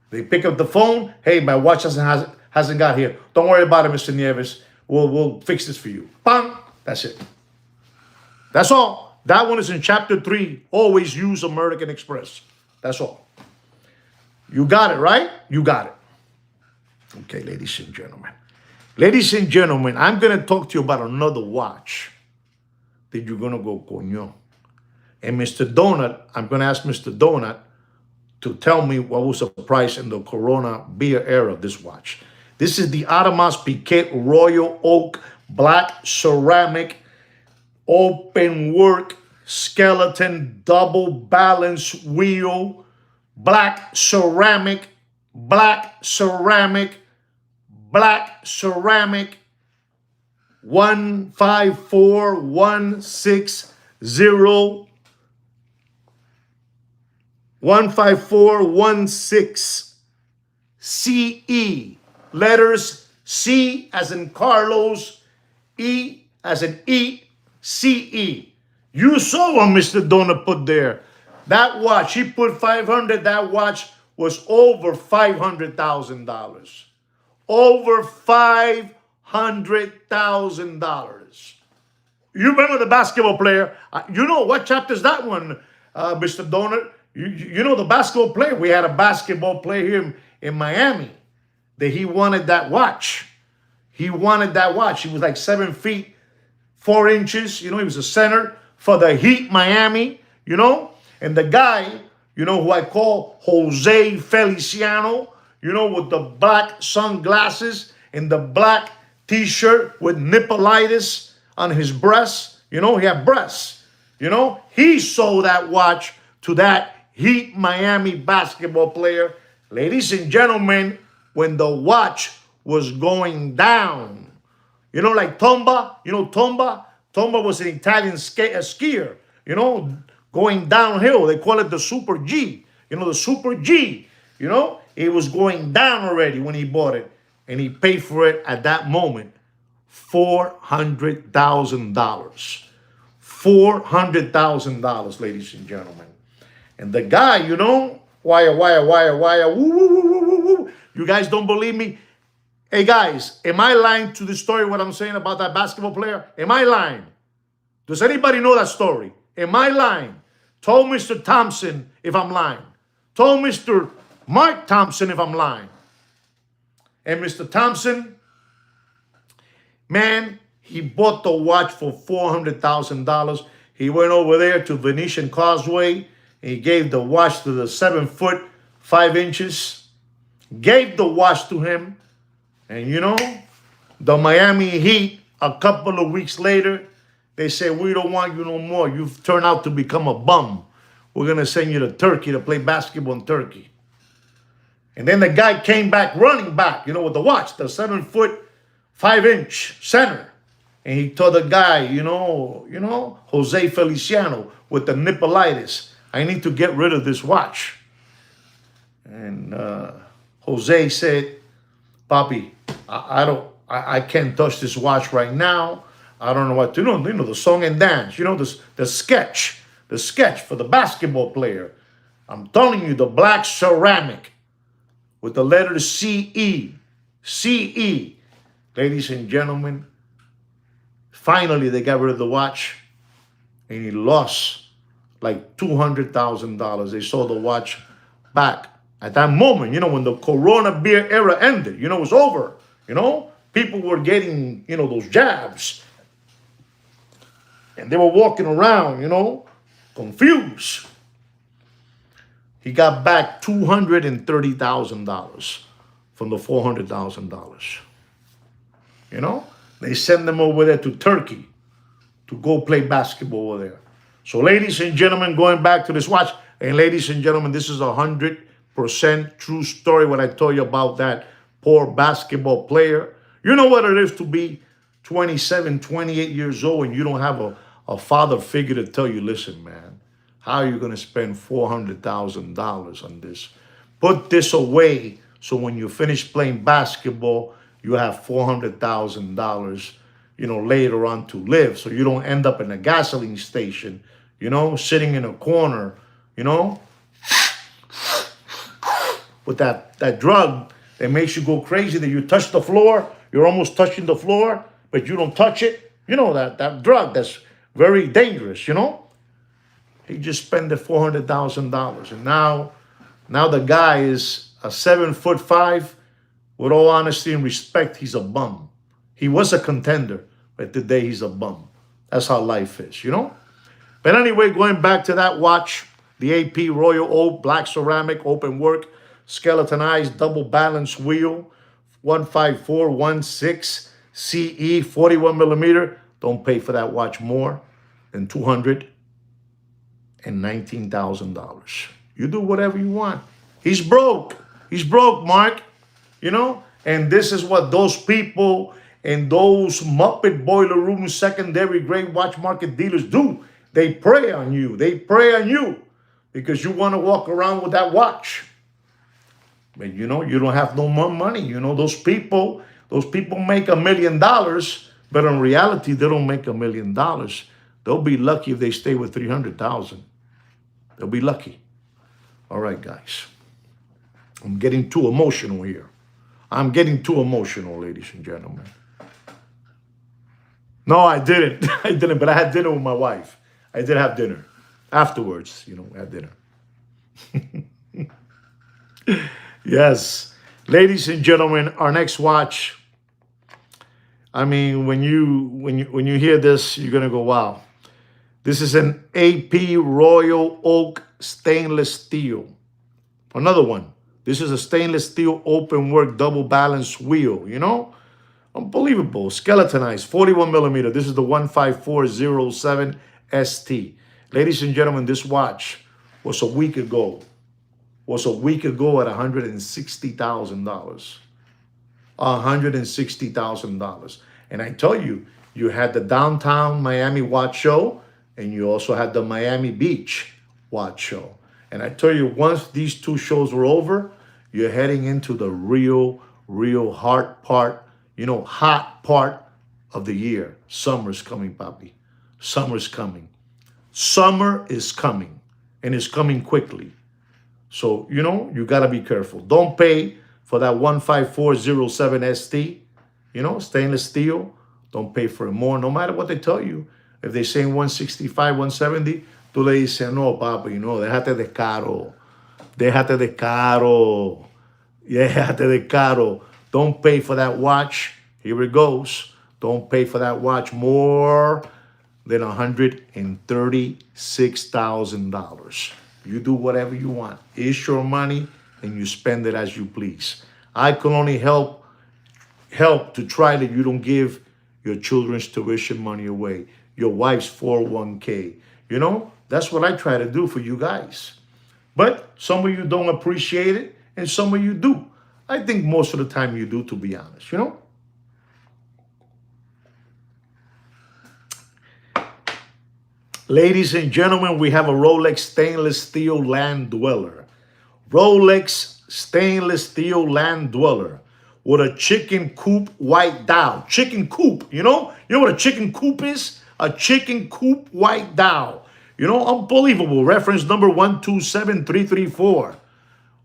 They pick up the phone. Hey, my watch hasn't got here. Don't worry about it, Mr. Nieves. We'll fix this for you. Bang! That's it. That's all. That one is in chapter 3. Always use American Express. That's all. You got it, right? You got it. Okay, ladies and gentlemen. I'm going to talk to you about another watch that you're going to go, coño. And Mr. Donut, I'm going to ask Mr. Donut to tell me what was the price in the Corona beer era of this watch. This is the Audemars Piguet Royal Oak Black Ceramic Open Work Skeleton Double Balance Wheel Black ceramic black ceramic 154160 15416 CE. Letters C as in Carlos, E as in eat, CE. You saw what Mr. Donut put there. That watch, he put 500, that watch was over $500,000. Over $500,000. You remember the basketball player? You know what chapter is that one, Mr. Donut? You know the basketball player. We had a basketball player here in Miami that he wanted that watch. He wanted that watch. He was like 7 feet, 4 inches. You know, he was a center for the Heat Miami, you know. And the guy, you know, who I call Jose Feliciano, you know, with the black sunglasses and the black t-shirt with nippleitis on his breasts. You know, he had breasts. You know, he sold that watch to that Heat Miami basketball player. Ladies and gentlemen, when the watch was going down, you know, like Tomba, you know, Tomba was an Italian skier, you know, going downhill. They call it the Super G, you know, the Super G, you know, it was going down already when he bought it, and he paid for it at that moment, $400,000. $400,000, ladies and gentlemen. And the guy, you know, wire, woo, woo, woo, woo, woo, woo. You guys don't believe me? Hey, guys, am I lying to the story, what I'm saying about that basketball player? Am I lying? Does anybody know that story? Am I lying? Told Mr. Thompson if I'm lying. Told Mr. Mark Thompson if I'm lying. And Mr. Thompson, man, he bought the watch for $400,000. He went over there to Venetian Causeway. He gave the watch to the 7 foot 5 inches. Gave the watch to him. And you know, the Miami Heat, a couple of weeks later, they said, we don't want you no more. You've turned out to become a bum. We're going to send you to Turkey to play basketball in Turkey. And then the guy came back running back, you know, with the watch, the 7 foot 5 inch center. And he told the guy, you know, Jose Feliciano with the nippleitis, I need to get rid of this watch. And Jose said, Papi, I can't touch this watch right now. I don't know what to do. You know, the song and dance, you know, the sketch for the basketball player. I'm telling you, the black ceramic with the letter CE, CE. Ladies and gentlemen, finally they got rid of the watch, and he lost like $200,000. They sold the watch back. At that moment, you know, when the Corona beer era ended, you know, it was over, you know, people were getting, you know, those jabs. And they were walking around, you know, confused. He got back $230,000 from the $400,000. You know, they sent them over there to Turkey to go play basketball over there. So, ladies and gentlemen, going back to this watch, and ladies and gentlemen, this is 100% true story what I told you about that poor basketball player. You know what it is to be 27, 28 years old and you don't have a father figure to tell you, listen, man, how are you going to spend $400,000 on this? Put this away so when you finish playing basketball, you have $400,000, you know, later on to live. So you don't end up in a gasoline station, you know, sitting in a corner, you know, with that drug that makes you go crazy, that you touch the floor, you're almost touching the floor, but you don't touch it. You know, that drug that's very dangerous, you know. He just spent the $400,000. And now the guy is a 7'5". With all honesty and respect, he's a bum. He was a contender, but today he's a bum. That's how life is, you know. But anyway, going back to that watch, the AP Royal Oak Black Ceramic Open Work Skeletonized Double Balance Wheel 15416 CE 41 millimeter. Don't pay for that watch more than $219,000. You do whatever you want. He's broke. He's broke, Mark. You know, And this is what those people and those Muppet boiler room secondary grade watch market dealers do. They prey on you. They prey on you because you want to walk around with that watch. But you know, you don't have no more money. You know, those people make $1 million, but in reality, they don't make $1 million. They'll be lucky if they stay with 300,000. They'll be lucky. All right, guys. I'm getting too emotional here. I'm getting too emotional, ladies and gentlemen. No, I didn't. I didn't, but I had dinner with my wife. I did have dinner. Afterwards, you know, I had dinner. Yes. Ladies and gentlemen, our next watch. I mean, when you hear this, you're gonna go, wow. This is an AP Royal Oak stainless steel. Another one. This is a stainless steel open work double balance wheel, you know? Unbelievable. Skeletonized, 41 millimeter. This is the 15407 ST. Ladies and gentlemen, this watch was a week ago at $160,000. $160,000. And I tell you, you had the downtown Miami watch show, and you also had the Miami Beach watch show. And I tell you, once these two shows were over, you're heading into the real hot part of the year. Summer's coming, papi. Summer's coming. Summer is coming, and it's coming quickly. So, you know, you got to be careful. Don't pay for that 15407 ST, you know, stainless steel. Don't pay for it more, no matter what they tell you. If they say 165, 170, tú le dices, no, papi, no, déjate de caro. Déjate de caro. Déjate de caro. Don't pay for that watch. Here it goes. Don't pay for that watch more than $136,000. You do whatever you want. It's your money, and you spend it as you please. I can only help to try that you don't give your children's tuition money away, your wife's 401k. You know, that's what I try to do for you guys. But some of you don't appreciate it, and some of you do. I think most of the time you do, to be honest, you know? Ladies and gentlemen, we have a Rolex stainless steel land dweller. Rolex stainless steel land dweller with a chicken coop white dial. Chicken coop, you know? You know what a chicken coop is? A chicken coop white dial. You know, unbelievable. Reference number 127334.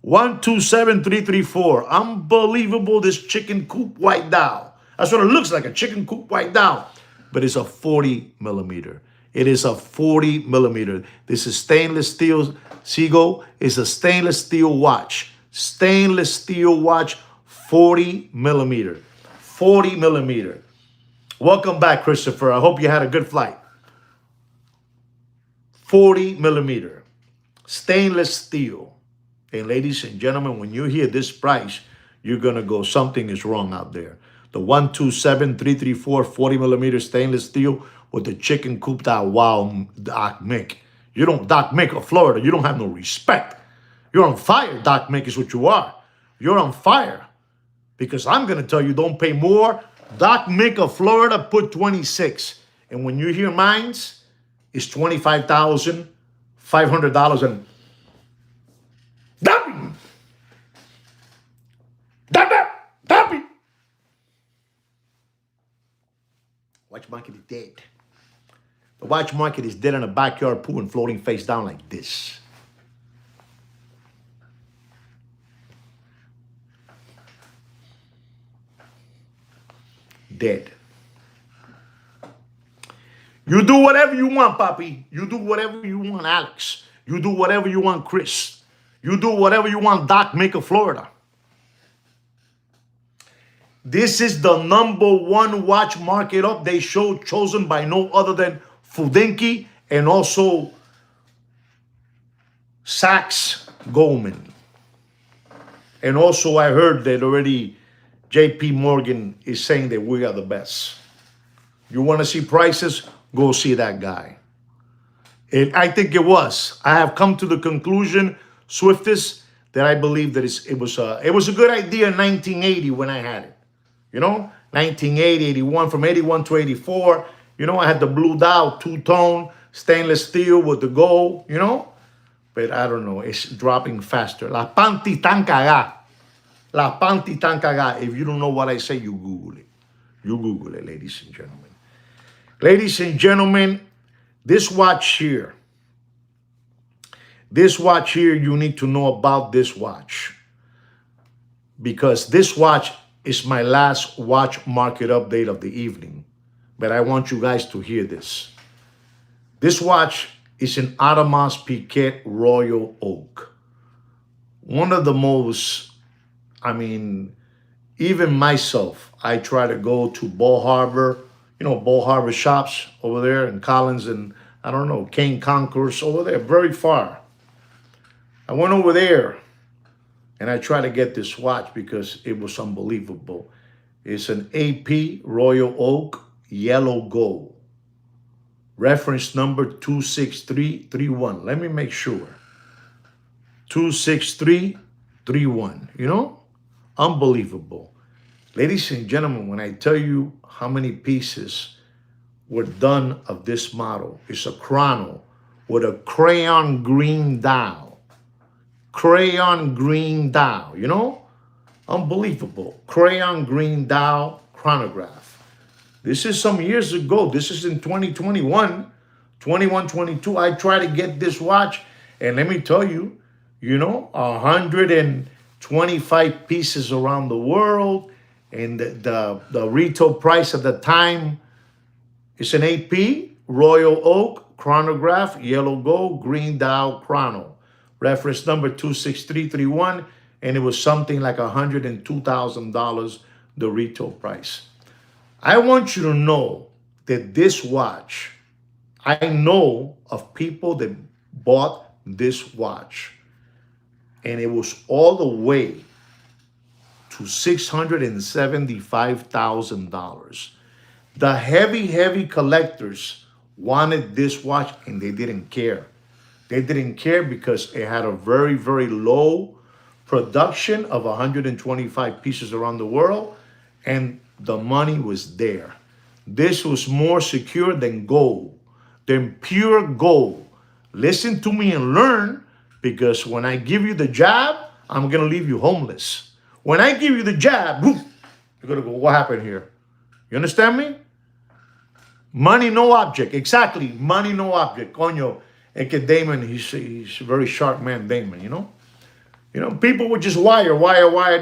127334. Unbelievable, this chicken coop white dial. That's what it looks like, a chicken coop white dial. But it's a 40 millimeter. It is a 40 millimeter. This is stainless steel. Seagull is a stainless steel watch. Stainless steel watch, 40 millimeter. 40 millimeter. Welcome back, Christopher. I hope you had a good flight. 40 millimeter. Stainless steel. And ladies and gentlemen, when you hear this price, you're going to go, something is wrong out there. The 127334 40 millimeter stainless steel with the chicken coop dial. Wow, Doc Mick. You don't, Doc Mick of Florida, you don't have no respect. You're on fire, Doc Mick is what you are. You're on fire. Because I'm going to tell you, don't pay more. Doc Mick of Florida put 26. And when you hear mines, it's $25,500 and Dumpy. Watch market is dead. The watch market is dead in a backyard pool and floating face down like this. Dead. You do whatever you want, Papi. You do whatever you want, Alex. You do whatever you want, Chris. You do whatever you want, Doc Mick of Florida. This is the #1 watch market update show chosen by no other than Fudenki and also Sachs Goldman. And also I heard that already JP Morgan is saying that we are the best. You want to see prices? Go see that guy. And I think it was. I have come to the conclusion, Swifties, that I believe that it was a good idea in 1980 when I had it. 1980, 81, from 81 to 84. I had the blue dial, two-tone, stainless steel with the gold. But I don't know, it's dropping faster. Las panty tan cagadas. Las panty tan cagadas. If you don't know what I say, you Google it. You Google it, ladies and gentlemen. Ladies and gentlemen, this watch here, you need to know about this watch. Because this watch is my last watch market update of the evening. But I want you guys to hear this. This watch is an Audemars Piguet Royal Oak. One of the most, even myself, I try to go to Bal Harbour, Bal Harbour shops over there in Collins and, Kane Concourse over there, very far. I went over there and I tried to get this watch because it was unbelievable. It's an AP Royal Oak yellow gold. Reference number 26331. Let me make sure. 26331. Unbelievable. Ladies and gentlemen, when I tell you how many pieces were done of this model, it's a chrono with a crayon green dial. Crayon green dial, Unbelievable. Crayon green dial chronograph. This is some years ago. This is in 2021, 22. I tried to get this watch, and let me tell you, 125 pieces around the world, and the retail price at the time is an AP Royal Oak chronograph, yellow gold, green dial chrono. Reference number 26331, and it was something like $102,000, the retail price. I want you to know that this watch, I know of people that bought this watch, and it was all the way to $675,000. The heavy collectors wanted this watch, and they didn't care. They didn't care because it had a very, very low production of 125 pieces around the world, and the money was there. This was more secure than gold, than pure gold. Listen to me and learn, because when I give you the jab, I'm going to leave you homeless. When I give you the jab, you're going to go, what happened here? You understand me? Money, no object. Exactly. Money, no object. Coño. Eke Damon, he's a very sharp man, Damon, People would just wire,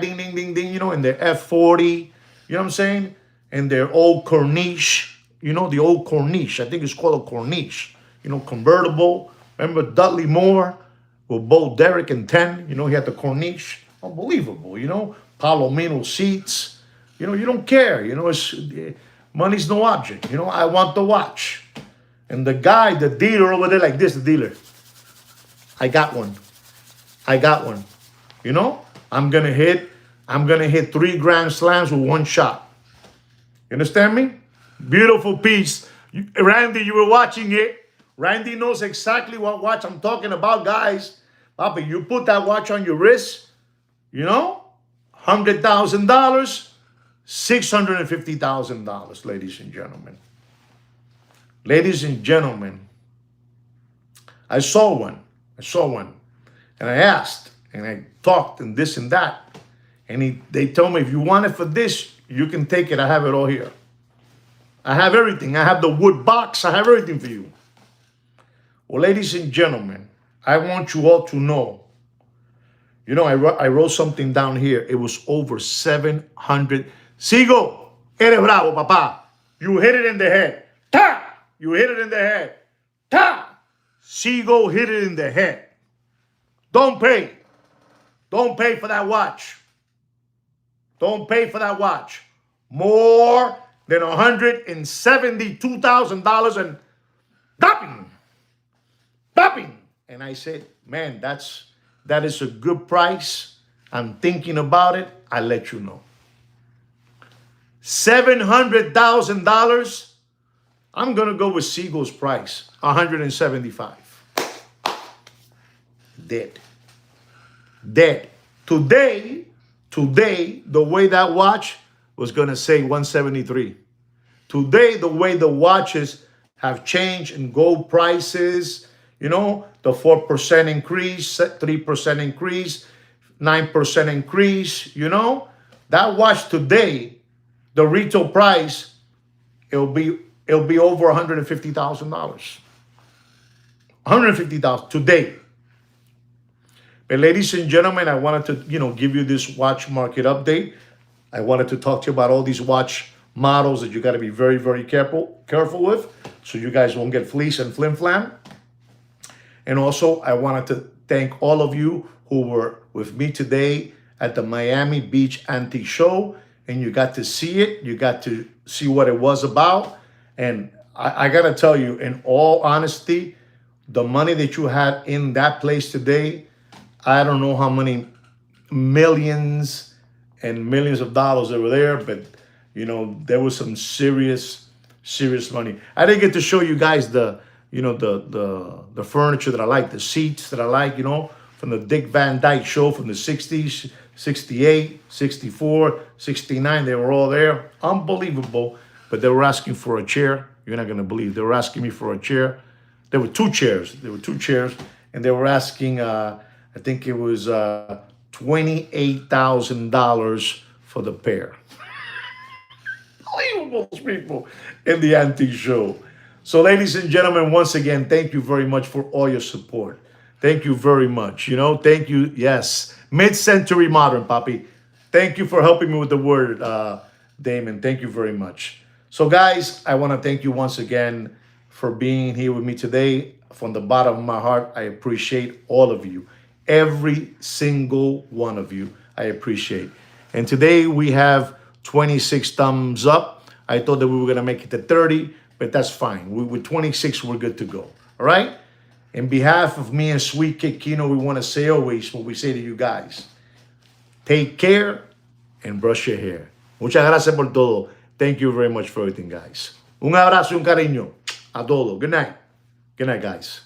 ding, ding, ding, ding, in their F40, you know what I'm saying? And their old Corniche, the old Corniche. I think it's called a Corniche, convertible. Remember Dudley Moore with Bo Derek and 10? He had the Corniche. Unbelievable, Palomino seats. You don't care. It's money's no object. I want the watch. And the guy, the dealer over there like this, the dealer. I got one. I'm gonna hit 3 grand slams with one shot. You understand me? Beautiful piece. Randy, you were watching it. Randy knows exactly what watch I'm talking about, guys. Papa, you put that watch on your wrist, $100,000, $650,000, ladies and gentlemen. Ladies and gentlemen, I saw one, and I asked, and I talked, and this and that, and they told me, if you want it for this, you can take it. I have it all here. I have everything. I have the wood box. I have everything for you. Well, ladies and gentlemen, I want you all to know, I wrote something down here. It was over 700. Sigo, eres bravo, papá. You hit it in the head. Ta! You hit it in the head. Ta! Sigo hit it in the head. Don't pay. Don't pay for that watch. Don't pay for that watch. More than $172,000 and dopping. And I said, man, that is a good price. I'm thinking about it. I'll let you know. $700,000. I'm going to go with Seagull's price, $175,000. Dead. Dead. Today, the way that watch was going to say 173. Today, the way the watches have changed in gold prices, the 4% increase, 3% increase, 9% increase, that watch today, the retail price, it'll be over $150,000. $150,000 today. But ladies and gentlemen, I wanted to, give you this watch market update. I wanted to talk to you about all these watch models that you got to be very, very careful with, so you guys won't get fleeced and flim flam. And also, I wanted to thank all of you who were with me today at the Miami Beach Antique Show, and you got to see it. You got to see what it was about. And I got to tell you, in all honesty, the money that you had in that place today, I don't know how many millions and millions of dollars that were there, but there was some serious money. I didn't get to show you guys the furniture that I like, the seats that I like, from the Dick Van Dyke Show from the 60s, 68, 64, 69. They were all there. Unbelievable. But they were asking for a chair. You're not going to believe. They were asking me for a chair. There were two chairs. And they were asking, I think it was $28,000 for the pair. Unbelievable people in the Antique Show. So, ladies and gentlemen, once again, thank you very much for all your support. Thank you very much. Thank you. Yes. Mid-century modern, Papi. Thank you for helping me with the word, Damon. Thank you very much. So, guys, I want to thank you once again for being here with me today. From the bottom of my heart, I appreciate all of you. Every single one of you, I appreciate. And today we have 26 thumbs up. I thought that we were going to make it to 30, but that's fine. With 26, we're good to go. All right? In behalf of me and Sweet Kid Kino, we want to say always what we say to you guys. Take care and brush your hair. Muchas gracias por todo. Thank you very much for everything, guys. Un abrazo y un cariño a todos. Good night. Good night, guys.